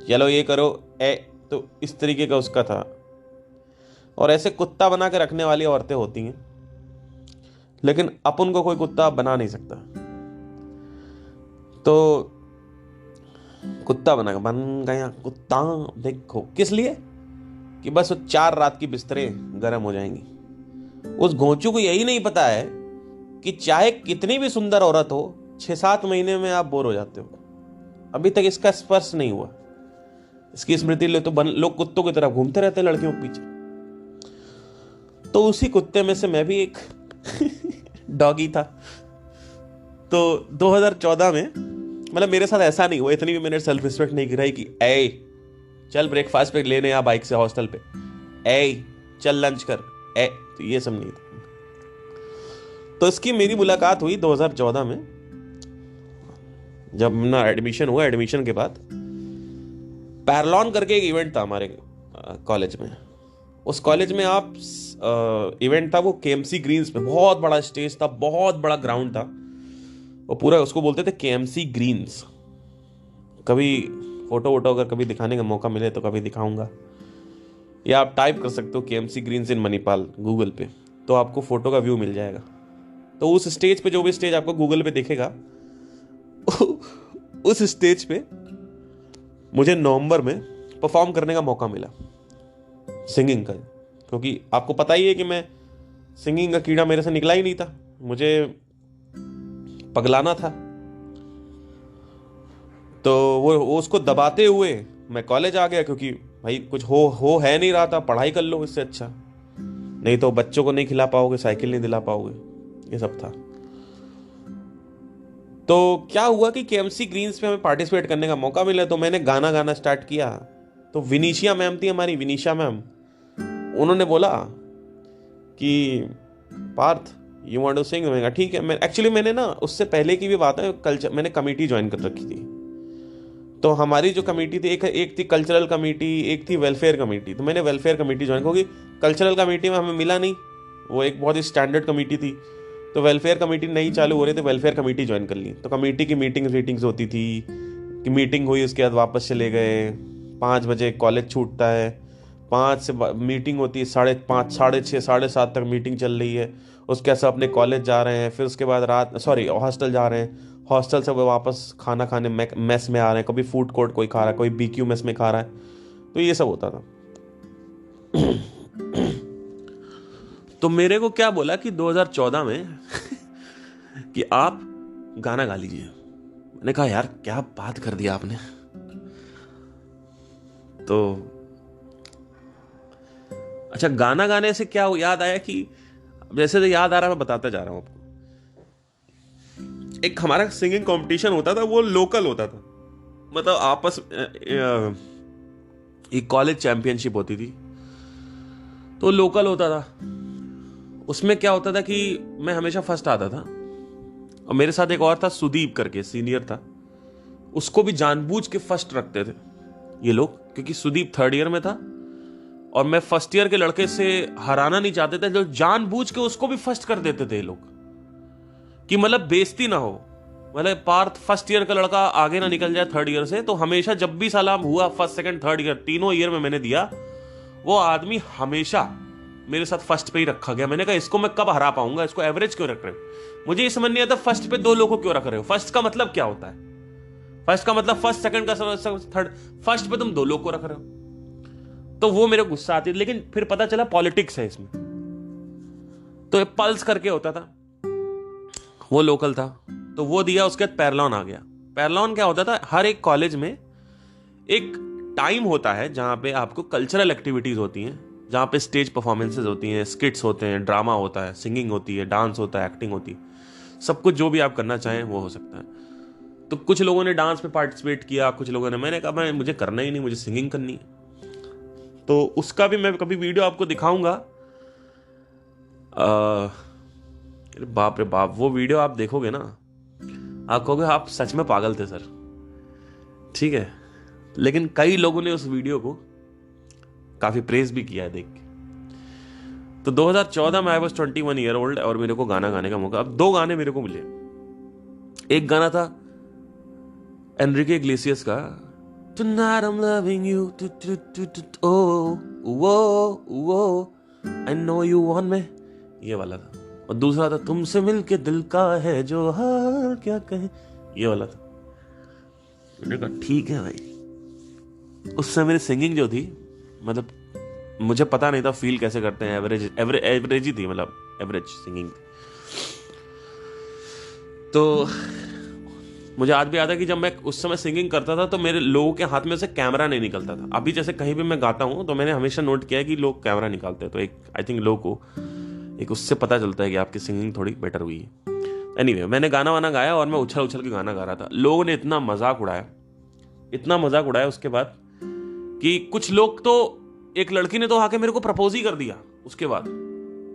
चलो ये करो, ए। तो इस तरीके का उसका था। और ऐसे कुत्ता बना के रखने वाली औरतें होती हैं, लेकिन अपन को कोई कुत्ता बना नहीं सकता। तो कुत्ता बन गया कुत्ता, देखो किस लिए, कि बस वो 4 रात की बिस्तरें गर्म हो जाएंगी। उस घोंचू को यही नहीं पता है कि चाहे कितनी भी सुंदर औरत हो, 6-7 महीने में आप बोर हो जाते हो। अभी तक इसका स्पर्श नहीं हुआ, इसकी स्मृति ले तो लोग कुत्तों की तरह घूमते रहते हैं लड़कियों के पीछे। तो उसी कुत्ते में से मैं भी एक डॉगी था। तो 2014 में, मतलब मेरे साथ ऐसा नहीं हुआ, इतनी भी मैंने सेल्फ रिस्पेक्ट नहीं गिराई कि ए चल ब्रेकफास्ट पे लेने आ बाइक से हॉस्टल पे, ए चल लंच कर, ए। तो ये सब नहीं था। तो इसकी मेरी मुलाकात हुई 2014 में, जब ना एडमिशन हुआ। एडमिशन के बाद पैरलॉन करके एक इवेंट था हमारे कॉलेज में। उस कॉलेज में आप इवेंट था वो केएमसी ग्रीन्स पे, बहुत बड़ा स्टेज था, बहुत बड़ा ग्राउंड था, वो पूरा उसको बोलते थे केएमसी ग्रीन्स। कभी फोटो वोटो अगर कभी दिखाने का मौका मिले तो कभी दिखाऊंगा, या आप टाइप कर सकते हो केएमसी ग्रीन्स इन मणिपाल गूगल पे, तो आपको फोटो का व्यू मिल जाएगा। तो उस स्टेज पे, जो भी स्टेज आपको गूगल पे दिखेगा, उस स्टेज पे मुझे नवंबर में परफॉर्म करने का मौका मिला सिंगिंग का, क्योंकि आपको पता ही है कि मैं सिंगिंग का कीड़ा मेरे से निकला ही नहीं था, मुझे पगलाना था। तो वो उसको दबाते हुए मैं कॉलेज आ गया, क्योंकि भाई कुछ हो है नहीं रहा था, पढ़ाई कर लो इससे अच्छा, नहीं तो बच्चों को नहीं खिला पाओगे, साइकिल नहीं दिला पाओगे, ये सब था। तो क्या हुआ कि केएमसी ग्रीन्स पे हमें पार्टिसिपेट करने का मौका मिला, तो मैंने गाना गाना स्टार्ट किया। तो विनीशिया मैम थी हमारी, विनीशा मैम, उन्होंने बोला कि Parth you want to sing. मैंने कहा ठीक है। मैंने ना उससे पहले की भी बात है, कल्चर मैंने कमेटी ज्वाइन कर रखी थी। तो हमारी जो कमेटी थी, एक थी कल्चरल कमेटी, एक थी वेलफेयर कमेटी। तो मैंने वेलफेयर कमेटी ज्वाइन, क्योंकि कल्चरल कमेटी में हमें मिला नहीं, वो एक बहुत ही स्टैंडर्ड कमेटी थी। तो वेलफेयर कमेटी नहीं चालू हो रही थी, वेलफेयर कमेटी ज्वाइन कर ली। तो कमेटी की मीटिंग्स होती थी कि मीटिंग हुई, उसके बाद वापस चले गए। 5 बजे कॉलेज छूटता है, 5 से मीटिंग होती है, 5:30, 6:30, 7:30 तक मीटिंग चल रही है। उसके बाद सब अपने कॉलेज जा रहे हैं, फिर उसके बाद हॉस्टल जा रहे हैं, हॉस्टल से वो वापस खाना खाने मेस में आ रहे हैं। कभी फूड कोर्ट कोई खा रहा है, कोई बीक्यू मेस में खा रहा है। तो ये सब होता था। तो मेरे को क्या बोला कि 2014 में कि आप गाना गा लीजिए। मैंने कहा यार क्या बात कर दिया आपने। तो अच्छा, गाना गाने से क्या याद आया कि जैसे तो याद आ रहा है, मैं बताता जा रहा हूं आपको। एक हमारा सिंगिंग कंपटीशन होता था, वो लोकल होता था, मतलब आपस एक कॉलेज चैंपियनशिप होती थी, तो लोकल होता था। उसमें क्या होता था कि मैं हमेशा फर्स्ट आता था, और मेरे साथ एक और था सुदीप करके, सीनियर था, उसको भी जानबूझ के फर्स्ट रखते थे ये लोग, क्योंकि सुदीप 3rd ईयर में था और मैं फर्स्ट ईयर के लड़के से हराना नहीं चाहते थे, जो जानबूझ के उसको भी फर्स्ट कर देते थे ये लोग, कि मतलब बेइज्जती ना हो, मतलब पार्थ फर्स्ट ईयर का लड़का आगे ना निकल जाए 3rd ईयर से। तो हमेशा जब भी साला हुआ, 1st, 2nd, 3rd ईयर, तीनों ईयर में मैंने दिया, वो आदमी हमेशा मेरे साथ फर्स्ट पे ही रखा गया। मैंने कहा इसको मैं कब हरा पाऊंगा, इसको एवरेज क्यों रख रहे हो। मुझे ये समझ नहीं आता फर्स्ट पे 2 लोगों को क्यों रख रहे हो। फर्स्ट का मतलब क्या होता है? फर्स्ट का मतलब फर्स्ट, सेकंड का, थर्ड। फर्स्ट पे तुम 2 लोग को रख रहे हो। तो वो मेरे गुस्सा आती है, लेकिन फिर पता चला पॉलिटिक्स है इसमें। तो पल्स करके होता था, वो लोकल था, तो वो दिया। उसके बाद पैरलॉन आ गया। पैरलॉन क्या होता था, हर एक कॉलेज में एक टाइम होता है जहां पे आपको कल्चरल एक्टिविटीज होती हैं, जहां पे स्टेज परफॉर्मेंसेज होती हैं, स्किट्स होते हैं, ड्रामा होता है, सिंगिंग होती है, डांस होता है, एक्टिंग होती है, सब कुछ जो भी आप करना चाहें वो हो सकता है। तो कुछ लोगों ने डांस में पार्टिसिपेट किया, कुछ लोगों ने, मैंने कहा मुझे करना ही नहीं, मुझे सिंगिंग करनी है। तो उसका भी मैं कभी वीडियो आपको दिखाऊंगा। बाप रे बाप, वो वीडियो आप देखोगे ना, आप कहोगे आप सच में पागल थे सर, ठीक है। लेकिन कई लोगों ने उस वीडियो को काफी प्रेज भी किया है देख के। तो 2014 में आई वॉज 21 ईयर ओल्ड और मेरे को गाना गाने का मौका। अब 2 गाने मेरे को मिले। एक गाना था एनरिके इग्लेसियस का, Tonight I'm loving you, oh, whoa, I know you want me, ये वाला था। और दूसरा था तुमसे मिलके दिल का है जो हाल क्या कहे, ये वाला था। मैंने कहा ठीक है भाई। उससे मेरी सिंगिंग जो थी, मतलब मुझे पता नहीं था फील कैसे करते हैं, एवरेज ही थी, मतलब एवरेज सिंगिंग थी। तो मुझे आज भी याद है कि जब मैं उस समय सिंगिंग करता था तो मेरे लोगों के हाथ में से कैमरा नहीं निकलता था। अभी जैसे कहीं भी मैं गाता हूँ तो मैंने हमेशा नोट किया है कि लोग कैमरा निकालते हैं, तो एक आई थिंक लोगों को एक उससे पता चलता है कि आपकी सिंगिंग थोड़ी बेटर हुई है। एनीवे, मैंने गाना वाना गाया और मैं उछल उछल के गाना गा रहा था। लोगों ने इतना मजाक उड़ाया उसके बाद कि कुछ लोग तो, एक लड़की ने तो आके मेरे को प्रपोज ही कर दिया उसके बाद,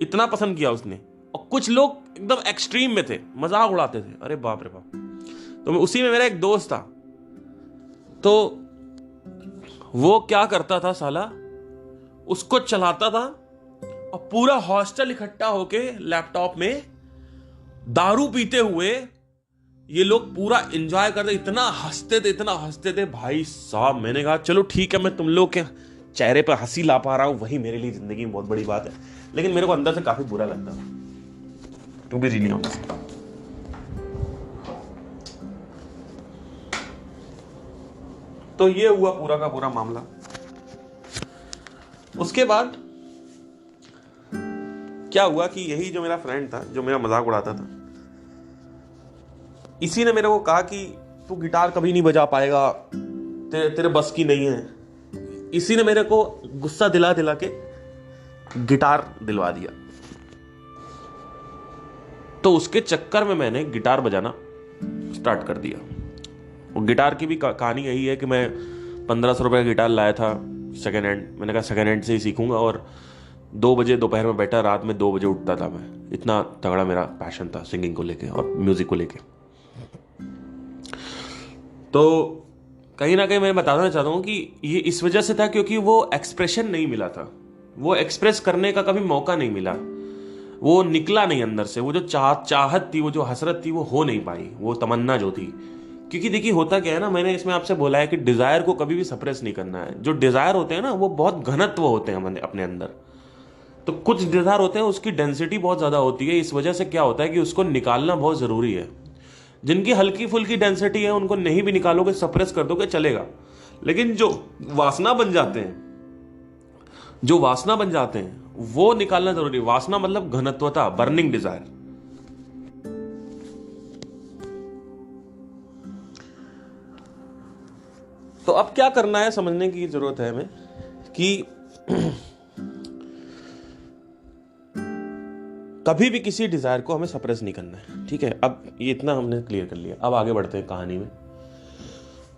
इतना पसंद किया उसने। और कुछ लोग एकदम एक्सट्रीम में थे, मजाक उड़ाते थे, अरे बाप रे बाप। तो उसी में मेरा एक दोस्त था, तो वो क्या करता था साला, उसको चलाता था और पूरा हॉस्टल इकट्ठा होके लैपटॉप में दारू पीते हुए ये लोग पूरा एंजॉय करते, इतना हंसते थे भाई साहब। मैंने कहा चलो ठीक है, मैं तुम लोग के चेहरे पर हंसी ला पा रहा हूं, वही मेरे लिए जिंदगी में बहुत बड़ी बात है। लेकिन मेरे को अंदर से काफी बुरा लगता था, टू बी रियली ऑनेस्ट। तो ये हुआ पूरा का पूरा मामला। उसके बाद क्या हुआ कि यही जो मेरा फ्रेंड था, जो मेरा मजाक उड़ाता था, इसी ने मेरे को कहा कि तू गिटार कभी नहीं बजा पाएगा, तेरे बस की नहीं है। इसी ने मेरे को गुस्सा दिला दिला के गिटार दिलवा दिया। तो उसके चक्कर में मैंने गिटार बजाना स्टार्ट कर दिया। और गिटार की भी कहानी यही है कि मैं 1500 रुपये का गिटार लाया था सेकेंड हैंड। मैंने कहा सेकेंड हैंड से ही सीखूंगा, और 2 बजे दोपहर में बैठा, रात में 2 बजे उठता था मैं। इतना तगड़ा मेरा पैशन था सिंगिंग को लेके और म्यूजिक को लेके। तो कहीं ना कहीं मैं बताना चाहता हूँ कि ये इस वजह से था क्योंकि वो एक्सप्रेशन नहीं मिला था, वो एक्सप्रेस करने का कभी मौका नहीं मिला, वो निकला नहीं अंदर से। वो जो चाहत थी, वो जो हसरत थी, वो हो नहीं पाई, वो तमन्ना जो थी। क्योंकि देखिए होता क्या है ना, मैंने इसमें आपसे बोला है कि डिजायर को कभी भी सप्रेस नहीं करना है। जो डिजायर होते हैं ना, वो बहुत घनत्व होते हैं अपने अंदर। तो कुछ डिजायर होते हैं उसकी डेंसिटी बहुत ज्यादा होती है, इस वजह से क्या होता है कि उसको निकालना बहुत जरूरी है। जिनकी हल्की फुल्की डेंसिटी है उनको नहीं भी निकालोगे, सप्रेस कर दोगे, चलेगा। लेकिन जो वासना बन जाते हैं, वो निकालना जरूरी है। वासना मतलब घनत्वता, बर्निंग डिजायर। तो अब क्या करना है समझने की जरूरत है हमें कि कभी भी किसी डिजायर को हमें सप्रेस नहीं करना है, ठीक है। अब ये इतना हमने क्लियर कर लिया, अब आगे बढ़ते हैं कहानी में।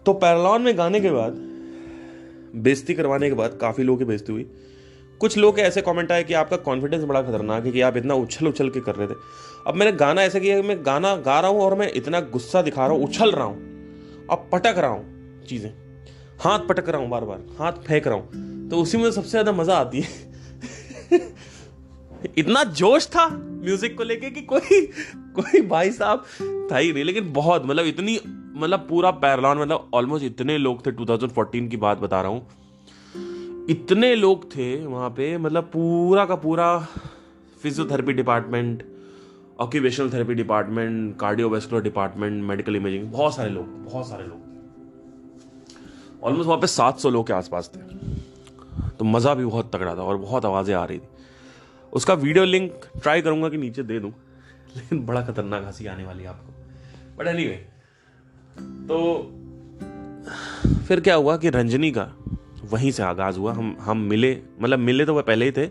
तो पैरेलॉन में गाने के बाद, बेइज्जती करवाने के बाद, काफी लोगों की बेइज्जती हुई। कुछ लोग के ऐसे कमेंट आए कि आपका कॉन्फिडेंस बड़ा खतरनाक है कि आप इतना उछल उछल के कर रहे थे। अब मैंने गाना ऐसा किया कि मैं गाना गा रहा हूं और मैं इतना गुस्सा दिखा रहा हूं, उछल रहा हूं, अब पटक रहा हूं चीजें, हाथ पटक रहा हूं, बार बार हाथ फेंक रहा हूं। तो उसी में सबसे ज्यादा मजा आती है। इतना जोश था म्यूजिक को लेके कि कोई भाई साहब था ही नहीं। लेकिन बहुत मतलब पूरा पैरेलॉन, मतलब ऑलमोस्ट इतने लोग थे, 2014 की बात बता रहा हूं, इतने लोग थे वहां पे। मतलब पूरा का पूरा physiotherapy department, occupational therapy department, cardiovascular department, medical imaging, बहुत सारे लोग। ऑलमोस्ट वहां पे 700 लोग के आसपास थे। तो मजा भी बहुत तगड़ा था और बहुत आवाजें आ रही थी। उसका वीडियो लिंक ट्राई करूंगा कि नीचे दे दूं, लेकिन बड़ा खतरनाक हंसी आने वाली है आपको। बट एनीवे, तो फिर क्या हुआ कि रंजनी का वहीं से आगाज हुआ। हम मिले तो वह पहले ही थे,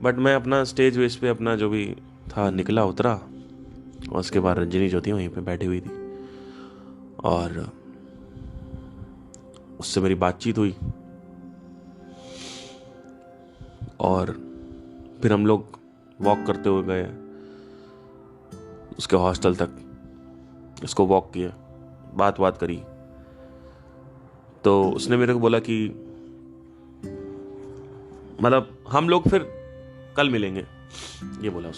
बट मैं अपना स्टेज वेज पे अपना जो भी था निकला, उतरा, और उसके बाद रंजनी जो थी वहीं पे बैठी हुई थी और उससे मेरी बातचीत हुई। और फिर हम लोग वॉक करते हुए गए उसके हॉस्टल तक, उसको वॉक किया, बात करी। तो उसने मेरे को बोला कि मतलब हम लोग फिर कल मिलेंगे, ये बोला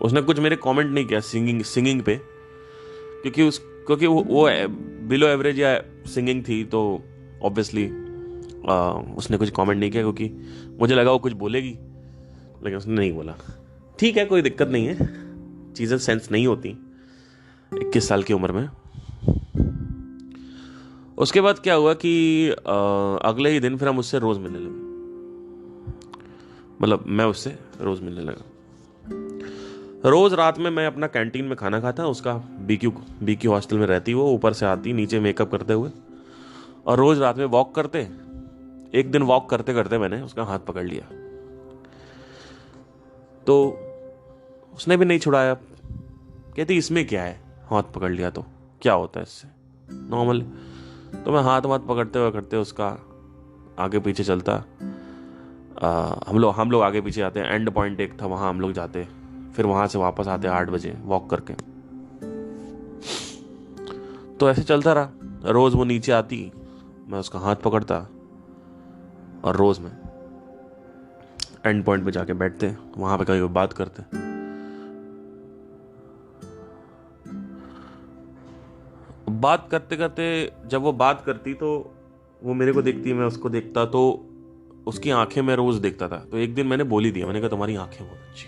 उसने कुछ मेरे कमेंट नहीं किया सिंगिंग पे, क्योंकि वो बिलो एवरेज या सिंगिंग थी, तो ऑब्वियसली उसने कुछ कमेंट नहीं किया, क्योंकि मुझे लगा वो कुछ बोलेगी, लेकिन उसने नहीं बोला। ठीक है, कोई दिक्कत नहीं है, चीज़ें सेंस नहीं होती 21 साल की उम्र में। उसके बाद क्या हुआ कि अगले ही दिन फिर हम उससे रोज मिलने लगे, मतलब मैं उससे रोज मिलने लगा। रोज रात में मैं अपना कैंटीन में खाना खाता, उसका बीक्यू हॉस्टल में रहती, वो ऊपर से आती नीचे मेकअप करते हुए, और रोज रात में वॉक करते। एक दिन वॉक करते करते मैंने उसका हाथ पकड़ लिया, तो उसने भी नहीं छुड़ाया। कहती इसमें क्या है, हाथ पकड़ लिया तो क्या होता है इससे, नॉर्मल। तो मैं हाथ पकड़ते उसका आगे पीछे चलता। हम लोग आगे पीछे आते, एंड पॉइंट एक था, वहां हम लोग जाते, फिर वहां से वापस आते 8 बजे वॉक करके। तो ऐसे चलता रहा। रोज वो नीचे आती, मैं उसका हाथ पकड़ता, और रोज मैं एंड पॉइंट पे जाके बैठते, वहां पे कभी बात करते। बात करते करते जब वो बात करती तो वो मेरे को देखती, मैं उसको देखता, तो उसकी आंखें मैं रोज देखता था। तो एक दिन मैंने बोली दिया, मैंने कहा तुम्हारी आंखें बहुत अच्छी।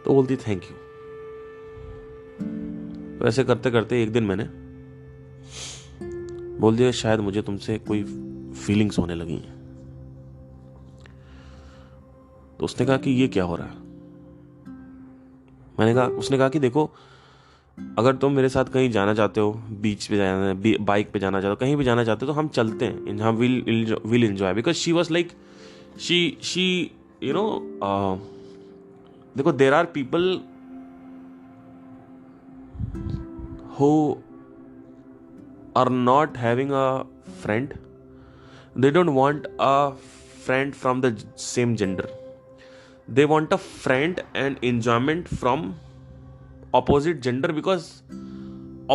तो बोलती थैंक यू। तो ऐसे करते करते एक दिन मैंने बोल दिया शायद मुझे तुमसे कोई फीलिंग्स होने लगी हैं। तो उसने कहा कि ये क्या हो रहा है। उसने कहा कि देखो, अगर तुम मेरे साथ कहीं जाना चाहते हो, बीच पे जाना, बाइक पे जाना चाहते हो, कहीं भी जाना चाहते हो, तो हम चलते हैं, हम will enjoy. Because she was like she you know देखो, there are people who are not having a friend. They don't want a friend from the same gender. They want a friend and enjoyment from opposite gender, because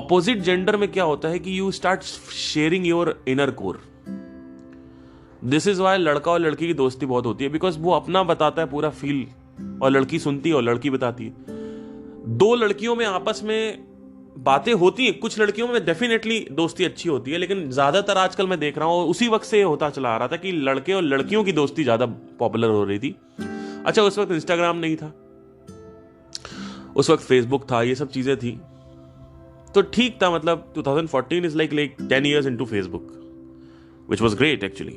opposite gender में क्या होता है कि you start sharing your inner core. This is why लड़का और लड़की की दोस्ती बहुत होती है, because वो अपना बताता है पूरा फील, और लड़की सुनती है और लड़की बताती है। दो लड़कियों में आपस में बातें होती हैं, कुछ लड़कियों में डेफिनेटली दोस्ती अच्छी होती है, लेकिन ज्यादातर आजकल मैं देख रहा हूं, उसी वक्त से होता चला आ रहा था कि लड़के और लड़कियों की दोस्ती ज्यादा पॉपुलर हो रही थी। अच्छा, उस वक्त इंस्टाग्राम नहीं था, उस वक्त फेसबुक था, ये सब चीजें थी, तो ठीक था। मतलब 2014 is like 10 years into Facebook, which was great actually।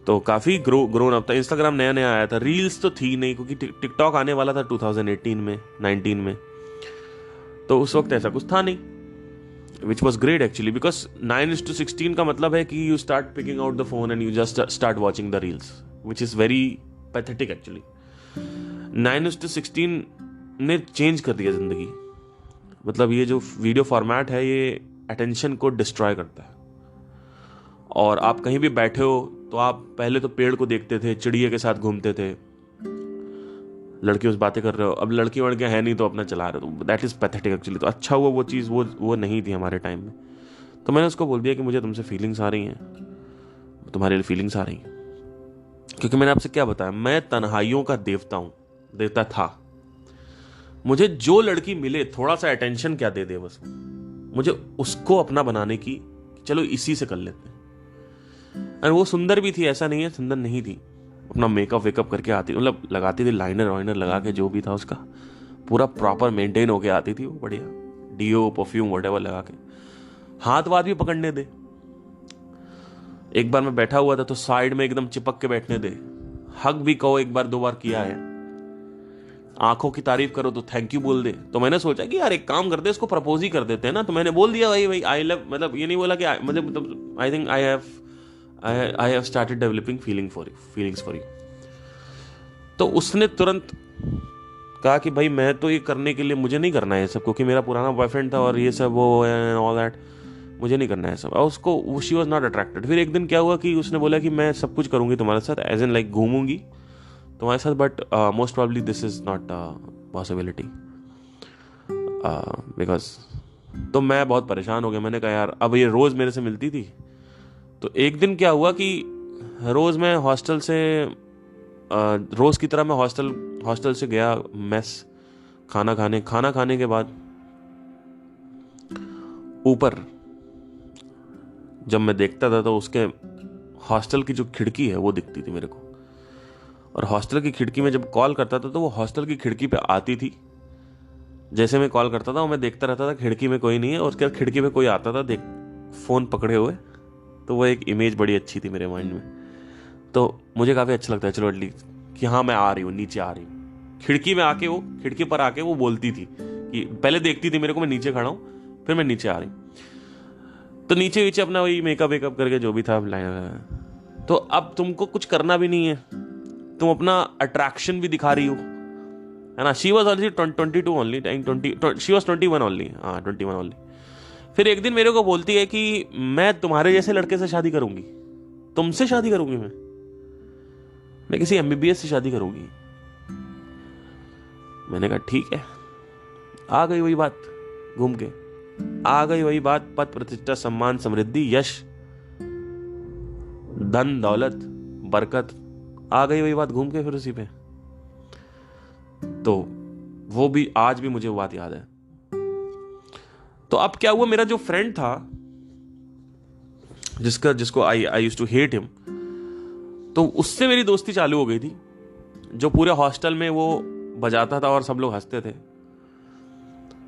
तो काफी ग्रोन अप था। इंस्टाग्राम नया नया आया था, रील्स तो थी नहीं, क्योंकि टिकटॉक आने वाला था 2018 में, 19 में, तो उस वक्त ऐसा कुछ था नहीं, which was great actually. Because 9:16 का मतलब है कि you start picking out the phone and you just start watching the reels, which is very pathetic actually. 9:16 ने चेंज कर दिया जिंदगी। मतलब ये जो वीडियो फॉर्मेट है, ये अटेंशन को डिस्ट्रॉय करता है। और आप कहीं भी बैठे हो तो आप पहले तो पेड़ को देखते थे, चिड़िया के साथ घूमते थे, लड़कियों से बातें कर रहे हो, अब लड़की वड़कियां है नहीं तो अपना चला रहे हो, तो दैट इज पैथेटिक एक्चुअली। तो अच्छा हुआ वो चीज़ वो नहीं थी हमारे टाइम में। तो मैंने उसको बोल दिया कि मुझे तुमसे फीलिंग्स आ रही हैं, तुम्हारे लिए फीलिंग्स आ रही हैं, क्योंकि मैंने आपसे क्या बताया, मैं तन्हाइयों का देवता था। मुझे जो लड़की मिले, थोड़ा सा अटेंशन क्या दे दे बस, मुझे उसको अपना बनाने की, चलो इसी से कर लेते हैं। और वो सुंदर भी थी, ऐसा नहीं है सुंदर नहीं थी, अपना मेकअप वेकअप करके आती, मतलब लगाती थी, लाइनर वाइनर लगा के, जो भी था उसका पूरा प्रॉपर मेंटेन होके आती थी वो, बढ़िया डीओ परफ्यूम व्हाटएवर लगा के, हाथ वाथ भी पकड़ने दे। एक बार मैं बैठा हुआ था तो साइड में एकदम चिपक के बैठने दे, हक भी कहो, एक बार दो बार किया है, आंखों की तारीफ करो तो थैंक यू बोल दे। तो मैंने सोचा कि यार एक काम करते, इसको प्रपोज ही कर देते हैं ना। तो मैंने बोल दिया भाई आई लव, मतलब ये नहीं बोला कि मतलब I think I have started developing feelings for you. तो उसने तुरंत कहा कि भाई मैं तो ये करने के लिए, मुझे नहीं करना है सब, क्योंकि मेरा पुराना बॉयफ्रेंड था और ये सब वो एंड ऑल दैट, मुझे नहीं करना है सब। और उसको शी वॉज नॉट अट्रैक्टेड। फिर एक दिन क्या हुआ कि उसने बोला कि मैं सब कुछ करूंगी तुम्हारे साथ, एज इन लाइक घूमूंगी तुम्हारे साथ, but most probably this is not possibility, because. तो मैं बहुत परेशान हो गया। मैंने कहा यार, अब ये रोज मेरे से मिलती थी, तो एक दिन क्या हुआ कि रोज मैं हॉस्टल से रोज की तरह मैं हॉस्टल से गया मेस खाना खाने के बाद ऊपर जब मैं देखता था तो उसके हॉस्टल की जो खिड़की है वो दिखती थी मेरे को, और हॉस्टल की खिड़की में जब कॉल करता था तो वो हॉस्टल की खिड़की पे आती थी। जैसे मैं कॉल करता था और मैं देखता रहता था खिड़की में कोई नहीं है, और उसके बाद खिड़की पे कोई आता था देख फोन पकड़े हुए, तो वो एक इमेज बड़ी अच्छी थी मेरे माइंड में। तो मुझे काफी अच्छा लगता है, चलो एटलीस्ट कि हाँ मैं आ रही हूँ, नीचे आ रही हूँ। खिड़की में आके वो खिड़की पर आके वो बोलती थी कि पहले देखती थी मेरे को, मैं नीचे खड़ा हूँ, फिर मैं नीचे आ रही हूँ। तो नीचे अपना वही मेकअप वेकअप करके जो भी था लाइन। तो अब तुमको कुछ करना भी नहीं है, तुम अपना अट्रैक्शन भी दिखा रही हो, है ना। She was already 22 only, she was 21 only, हाँ 21 ओनली। फिर एक दिन मेरे को बोलती है कि मैं तुम्हारे जैसे लड़के से शादी करूंगी, तुमसे शादी करूंगी, मैं किसी MBBS से शादी करूंगी। मैंने कहा ठीक है। आ गई वही बात घूम के, आ गई वही बात, पद प्रतिष्ठा सम्मान समृद्धि यश धन दौलत बरकत, आ गई वही बात घूम के फिर उसी पे। तो वो भी आज भी मुझे वो बात याद है। तो अब क्या हुआ, मेरा जो फ्रेंड था जिसको I used to hate him, तो उससे मेरी दोस्ती चालू हो गई थी, जो पूरे हॉस्टल में वो बजाता था और सब लोग हंसते थे।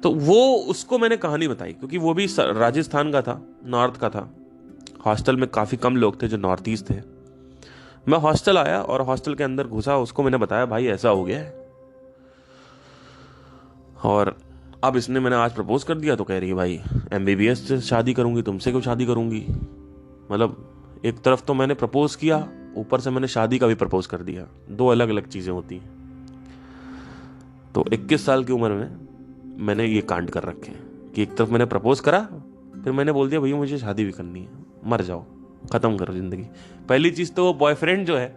तो वो उसको मैंने कहानी बताई, क्योंकि वो भी राजस्थान का था, नॉर्थ का था, हॉस्टल में काफ़ी कम लोग थे जो नॉर्थ ईस्ट थे। मैं हॉस्टल आया और हॉस्टल के अंदर घुसा, उसको मैंने बताया भाई ऐसा हो गया है, और अब इसने मैंने आज प्रपोज कर दिया तो कह रही है भाई MBBS से शादी करूंगी, तुमसे क्यों शादी करूंगी। मतलब एक तरफ तो मैंने प्रपोज किया, ऊपर से मैंने शादी का भी प्रपोज कर दिया। दो अलग अलग चीज़ें होती हैं। तो 21 साल की उम्र में मैंने ये कांड कर रखे हैं कि एक तरफ मैंने प्रपोज करा, फिर मैंने बोल दिया भैया मुझे शादी भी करनी है, मर जाओ, ख़त्म करो ज़िंदगी। पहली चीज़ तो वो बॉयफ्रेंड जो है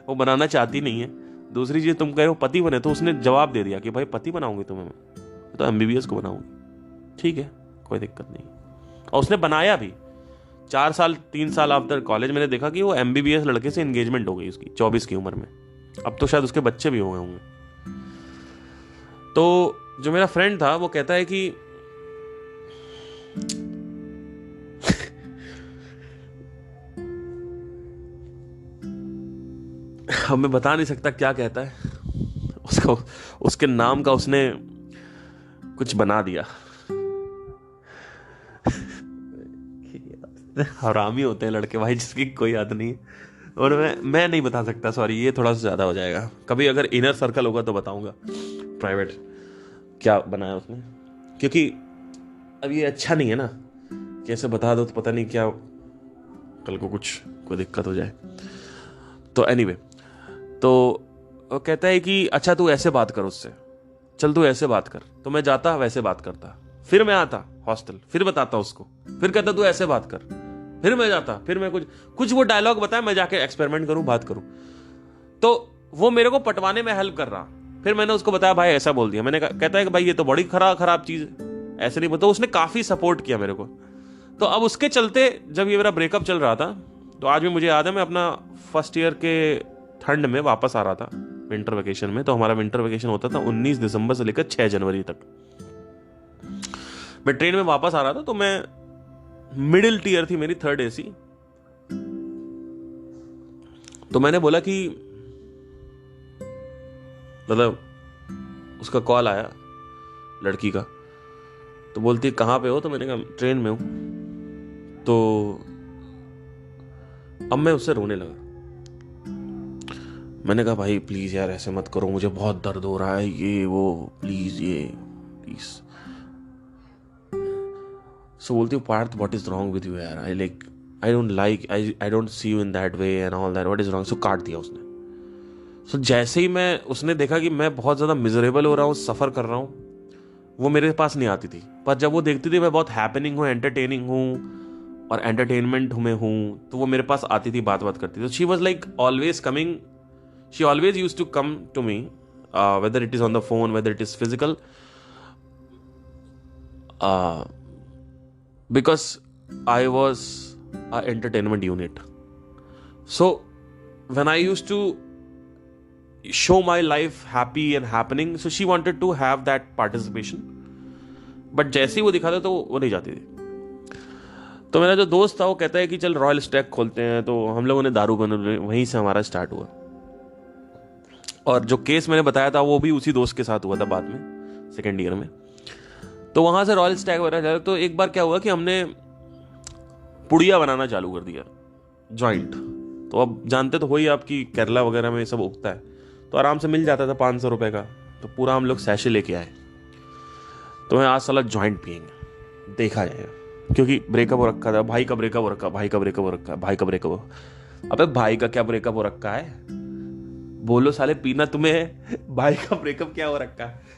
वो बनाना चाहती नहीं है। दूसरी चीज़ तुम कह रहे हो पति बने, तो उसने जवाब दे दिया कि भाई पति बनाऊंगी तुम्हें मैं, तो MBBS को बनाऊंगी। ठीक है, कोई दिक्कत नहीं। और उसने बनाया भी। 3 साल आफ्टर कॉलेज मैंने देखा कि वो MBBS लड़के से एंगेजमेंट हो गई उसकी 24 की उम्र में। अब तो शायद उसके बच्चे भी हो गए होंगे। तो जो मेरा फ्रेंड था वो कहता है कि अब मैं बता नहीं सकता क्या कहता है उसको, उसके नाम का उसने कुछ बना दिया। हरामी होते हैं लड़के भाई, जिसकी कोई याद नहीं है। और मैं नहीं बता सकता, सॉरी, ये थोड़ा सा ज़्यादा हो जाएगा। कभी अगर इनर सर्कल होगा तो बताऊंगा प्राइवेट क्या बनाया उसने, क्योंकि अब ये अच्छा नहीं है ना, कैसे बता दो तो पता नहीं क्या कल को कोई दिक्कत हो जाए। तो एनीवे, तो वो कहता है कि अच्छा तू ऐसे बात कर उससे, चल तू ऐसे बात कर। तो मैं जाता वैसे बात करता, फिर मैं आता हॉस्टल, फिर बताता उसको, फिर कहता तू ऐसे बात कर, फिर मैं जाता, फिर मैं कुछ वो डायलॉग बताया, मैं जाके एक्सपेरिमेंट करूं, बात करूं। तो वो मेरे को पटवाने में हेल्प कर रहा। फिर मैंने उसको बताया भाई ऐसा बोल दिया। मैंने कहता है कि भाई ये तो बड़ी खराब चीज है, ऐसे नहीं। बताओ, उसने काफी सपोर्ट किया मेरे को। तो अब उसके चलते जब ये मेरा ब्रेकअप चल रहा था, तो आज भी मुझे याद है, मैं अपना फर्स्ट ईयर के ठंड में वापस आ रहा था विंटर वेकेशन में। तो हमारा विंटर वेकेशन होता था 19 दिसंबर से लेकर 6 जनवरी तक। मैं ट्रेन में वापस आ रहा था, तो मैं मिडिल टीयर थी मेरी, 3rd AC। तो मैंने बोला कि मतलब उसका कॉल आया लड़की का, तो बोलती है कहाँ पे हो, तो मैंने कहा ट्रेन में हूं। तो अब मैं उससे रोने लगा। मैंने कहा भाई प्लीज यार ऐसे मत करो, मुझे बहुत दर्द हो रहा है, ये वो, प्लीज ये प्लीज। सो बोलती हूँ Parth what is wrong with you यार, I don't see you in that way and all that, what is wrong. So काट दिया उसने। सो जैसे ही उसने देखा कि मैं बहुत ज्यादा मिजरेबल हो रहा हूँ, सफर कर रहा हूँ, वो मेरे पास नहीं आती थी। पर जब वो देखती थी मैं बहुत हैपनिंग हूँ, एंटरटेनिंग हूँ और एंटरटेनमेंट में हूँ, तो वो मेरे पास आती थी, बात करती थी। She was like always coming, she always used to come to me, whether it is on the phone, whether it is physical, because I was an entertainment unit. So when I used to show my life happy and happening, so she wanted to have that participation, but जैसे ही वो दिखाता तो वो नहीं जाती थी। तो मेरा जो दोस्त था वो कहता है कि चल रॉयल स्टैग खोलते हैं। तो हम लोगों ने दारू बने, वहीं से हमारा स्टार्ट हुआ। और जो केस मैंने बताया था वो भी उसी दोस्त के साथ हुआ था बाद में, 2nd ईयर में। तो वहां से रॉयल स्टैग वगैरह जा रहे। तो एक बार क्या हुआ कि हमने पुड़िया बनाना चालू कर दिया, जॉइंट। तो अब जानते तो हो ही आपकी केरला वगैरह में सब उगता है, तो आराम से मिल जाता था 500 रुपए का। तो पूरा हम लोग सैशे लेके आए। तो मैं आज साला जॉइंट पियेंगे, देखा जाएगा, क्योंकि ब्रेकअप हो रखा था, भाई का ब्रेकअप हो रखा, भाई का ब्रेकअप हो रखा, भाई का ब्रेकअप हो। अबे भाई का क्या ब्रेकअप हो रखा है, बोलो साले, पीना तुम्हें है, भाई का ब्रेकअप क्या हो रखा है।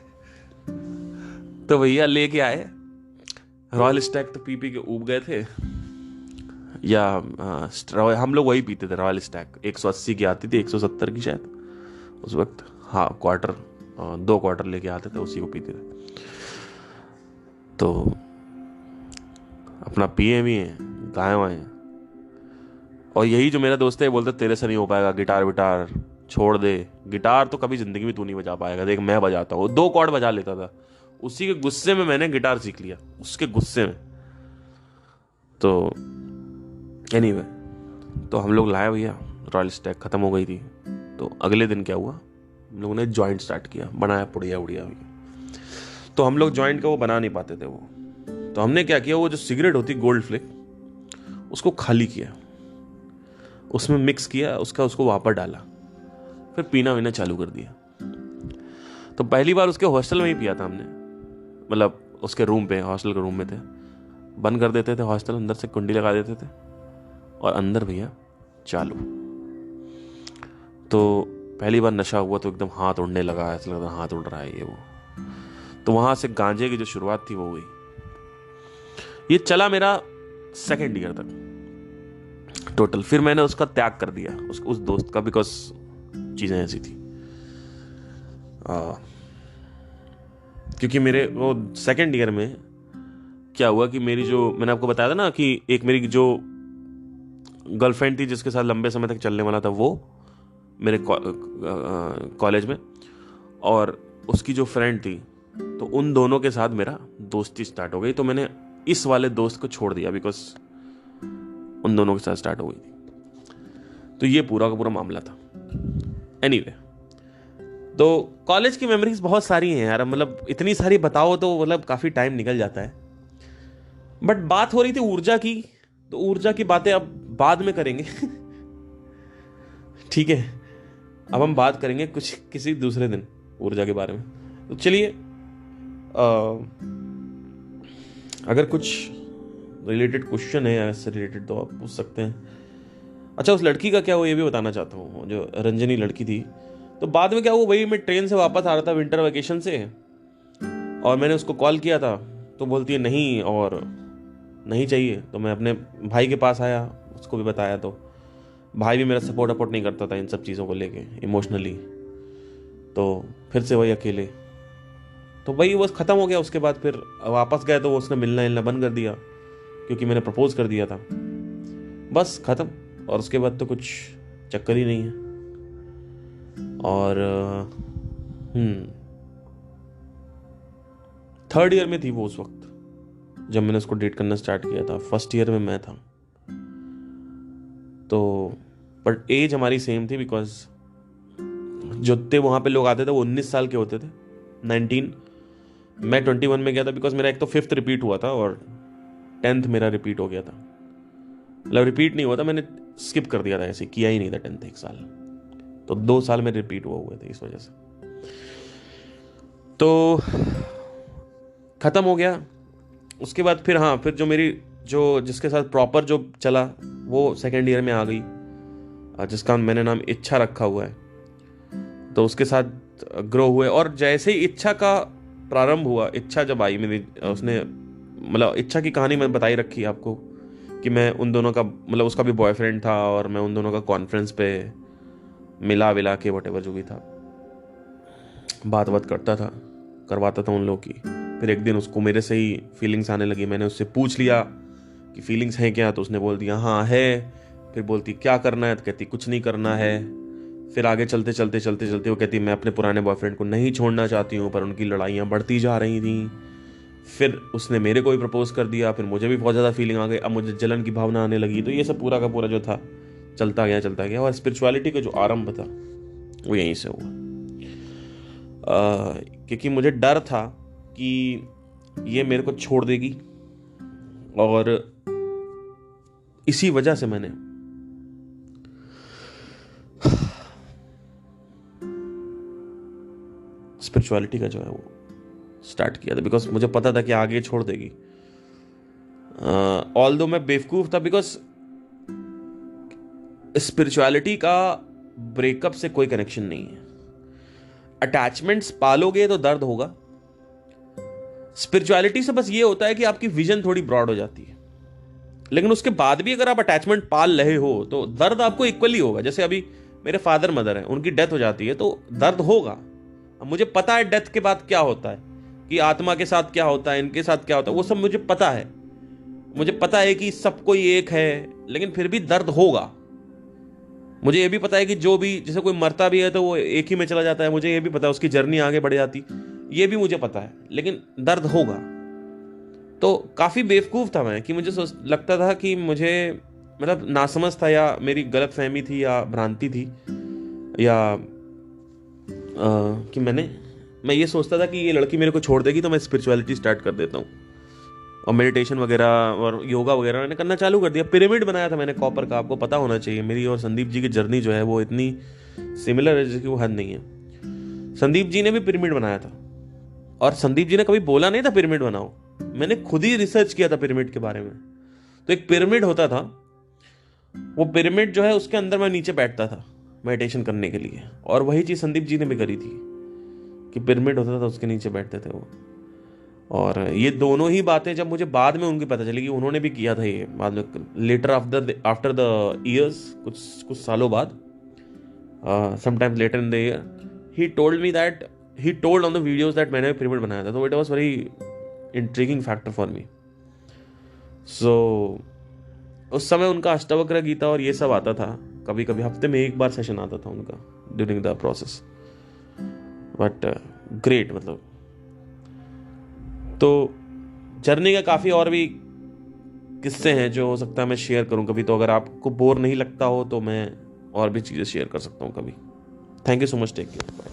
तो भैया लेके आए रॉयल स्टैग। तो पी के ऊब गए थे, या हम लोग वही पीते थे रॉयल स्टैग। 180 की आती थी, 170 की शायद उस वक्त। हाँ, क्वार्टर, 2 क्वार्टर लेके आते थे, उसी को पीते थे। तो अपना पिए भी हैं, गाए हुए हैं। और यही जो मेरा दोस्त है बोलता तेरे से नहीं हो पाएगा, गिटार विटार छोड़ दे, गिटार तो कभी जिंदगी में तू नहीं बजा पाएगा, देख मैं बजाता हूँ। 2 कॉर्ड बजा लेता था। उसी के गुस्से में मैंने गिटार सीख लिया, उसके गुस्से में। तो एनीवे, तो हम लोग लाए भैया, रॉयल स्टैग खत्म हो गई थी। तो अगले दिन क्या हुआ, हम लोगों ने जॉइंट स्टार्ट किया, बनाया पुड़िया उड़िया भैया। तो हम लोग जॉइंट का वो बना नहीं पाते थे वो। तो हमने क्या किया, वो जो सिगरेट होती गोल्ड फ्लिक, उसको खाली किया, उसमें मिक्स किया, उसको वापस डाला, फिर पीना वीना चालू कर दिया। तो पहली बार उसके हॉस्टल में ही पिया था हमने, मतलब उसके रूम पे, हॉस्टल के रूम में थे, बंद कर देते थे हॉस्टल, अंदर से कुंडी लगा देते थे और अंदर भैया चालू। तो पहली बार नशा हुआ तो एकदम हाथ उड़ने लगा, ऐसा लग रहा हाथ उड़ रहा है ये वो। तो वहां से गांजे की जो शुरुआत थी वो हुई। ये चला मेरा 2nd ईयर तक टोटल। फिर मैंने उसका त्याग कर दिया, उस दोस्त का, बिकॉज चीजें ऐसी थी। क्योंकि मेरे वो 2nd ईयर में क्या हुआ कि मेरी जो, मैंने आपको बताया था ना कि एक मेरी जो गर्लफ्रेंड थी जिसके साथ लंबे समय तक चलने वाला था, वो मेरे कॉलेज में, और उसकी जो फ्रेंड थी, तो उन दोनों के साथ मेरा दोस्ती स्टार्ट हो गई। तो मैंने इस वाले दोस्त को छोड़ दिया बिकॉज उन दोनों के साथ स्टार्ट हो गई थी। तो ये पूरा का पूरा मामला था। एनीवे, तो कॉलेज की मेमोरीज बहुत सारी हैं यार, मतलब इतनी सारी बताओ तो मतलब काफी टाइम निकल जाता है। बट बात हो रही थी ऊर्जा की, तो ऊर्जा की बातें अब बाद में करेंगे। ठीक है, अब हम बात करेंगे किसी दूसरे दिन ऊर्जा के बारे में। तो चलिए, अगर कुछ रिलेटेड क्वेश्चन है इससे रिलेटेड तो आप पूछ सकते हैं। अच्छा, उस लड़की का क्या हुआ ये भी बताना चाहता हूँ, जो रंजनी लड़की थी। तो बाद में क्या हुआ, वही मैं ट्रेन से वापस आ रहा था विंटर वेकेशन से, और मैंने उसको कॉल किया था, तो बोलती है नहीं और नहीं चाहिए। तो मैं अपने भाई के पास आया, उसको भी बताया, तो भाई भी मेरा सपोर्ट नहीं करता था इन सब चीज़ों को लेके इमोशनली। तो फिर से वही अकेले, तो वही वो ख़त्म हो गया। उसके बाद फिर वापस गए तो उसने मिलना बंद कर दिया, क्योंकि मैंने प्रपोज कर दिया था। बस ख़त्म, और उसके बाद तो कुछ चक्कर ही नहीं है। और 3rd ईयर में थी वो उस वक्त जब मैंने उसको डेट करना स्टार्ट किया था। 1st ईयर में मैं था। तो बट एज हमारी सेम थी, बिकॉज जितने वहाँ पे लोग आते थे वो 19 साल के होते थे, 19। मैं 21 में गया था, बिकॉज मेरा एक तो 5th रिपीट हुआ था और 10th मेरा रिपीट हो गया था। मतलब रिपीट नहीं हुआ था, मैंने स्किप कर दिया था, ऐसे किया ही नहीं था 10th एक साल। तो 2 साल में रिपीट हुए थे इस वजह से। तो खत्म हो गया। उसके बाद फिर फिर जो मेरी जिसके साथ प्रॉपर जो चला वो 2nd ईयर में आ गई, जिसका मैंने नाम इच्छा रखा हुआ है। तो उसके साथ ग्रो हुए, और जैसे ही इच्छा का प्रारंभ हुआ, इच्छा जब आई मेरी, उसने मतलब इच्छा की कहानी मैं बताई रखी आपको कि मैं उन दोनों का, मतलब उसका भी बॉयफ्रेंड था और मैं उन दोनों का कॉन्फ्रेंस पे मिला विला के वटेवर जो भी था, बात करता था, करवाता था उन लोगों की। फिर एक दिन उसको मेरे से ही फीलिंग्स आने लगी। मैंने उससे पूछ लिया कि फीलिंग्स हैं क्या, तो उसने बोल दिया हाँ है। फिर बोलती क्या करना है, तो कहती कुछ नहीं करना है। फिर आगे चलते वो कहती मैं अपने पुराने बॉयफ्रेंड को नहीं छोड़ना चाहती हूँ, पर उनकी लड़ाइयाँ बढ़ती जा रही थी। फिर उसने मेरे को भी प्रपोज कर दिया, फिर मुझे भी बहुत ज़्यादा फीलिंग आ गई, अब मुझे जलन की भावना आने लगी। तो ये सब पूरा का पूरा जो था चलता गया। और स्पिरिचुअलिटी का जो आरंभ था वो यहीं से हुआ। क्योंकि मुझे डर था कि ये मेरे को छोड़ देगी, और इसी वजह से मैंने स्पिरिचुअलिटी का जो है वो स्टार्ट किया था, बिकॉज मुझे पता था कि आगे छोड़ देगी। ऑल्दो मैं बेवकूफ था, बिकॉज स्पिरिचुअलिटी का ब्रेकअप से कोई कनेक्शन नहीं है। अटैचमेंट्स पालोगे तो दर्द होगा। स्पिरिचुअलिटी से बस ये होता है कि आपकी विजन थोड़ी ब्रॉड हो जाती है, लेकिन उसके बाद भी अगर आप अटैचमेंट पाल रहे हो तो दर्द आपको इक्वली होगा। जैसे अभी मेरे फादर मदर हैं, उनकी डेथ हो जाती है तो दर्द होगा। अब मुझे पता है डेथ के बाद क्या होता है, कि आत्मा के साथ क्या होता है, इनके साथ क्या होता है, वो सब मुझे पता है। मुझे पता है कि सब कोई एक है, लेकिन फिर भी दर्द होगा। मुझे ये भी पता है कि जो भी, जैसे कोई मरता भी है तो वो एक ही में चला जाता है, मुझे ये भी पता है उसकी जर्नी आगे बढ़ जाती, ये भी मुझे पता है, लेकिन दर्द होगा। तो काफ़ी बेवकूफ़ था मैं, कि मुझे लगता था कि मुझे, मतलब नासमझ था, या मेरी गलत फहमी थी, या भ्रांति थी, या कि मैं ये सोचता था कि ये लड़की मेरे को छोड़ देगी तो मैं स्पिरिचुअलिटी स्टार्ट कर देता हूँ। और मेडिटेशन वगैरह और योगा वगैरह मैंने करना चालू कर दिया। पिरामिड बनाया था मैंने कॉपर का, आपको पता होना चाहिए। मेरी और संदीप जी की जर्नी जो है वो इतनी सिमिलर है जिसकी वो हद नहीं है। संदीप जी ने भी पिरामिड बनाया था, और संदीप जी ने कभी बोला नहीं था पिरामिड बनाओ, मैंने खुद ही रिसर्च किया था पिरामिड के बारे में। तो एक पिरामिड होता था, वो पिरामिड जो है उसके अंदर मैं नीचे बैठता था मेडिटेशन करने के लिए, और वही चीज़ संदीप जी ने भी करी थी कि पिरामिड होता था उसके नीचे बैठते थे वो। और ये दोनों ही बातें जब मुझे बाद में उनकी पता चली कि उन्होंने भी किया था ये, बाद में लेटर आफ्टर द ईयर्स, कुछ कुछ सालों बाद, sometimes later in the year, he told me that, he told on the videos that मैंने पिरामिड बनाया था। तो it was very intriguing factor for me. So उस समय उनका अष्टावक्र गीता और ये सब आता था, कभी कभी हफ्ते में एक बार सेशन आता था उनका during the process. But great, मतलब तो जर्नी का काफ़ी और भी किस्से हैं जो हो सकता है मैं शेयर करूं कभी। तो अगर आपको बोर नहीं लगता हो तो मैं और भी चीज़ें शेयर कर सकता हूं कभी। Thank you so much, take care, bye.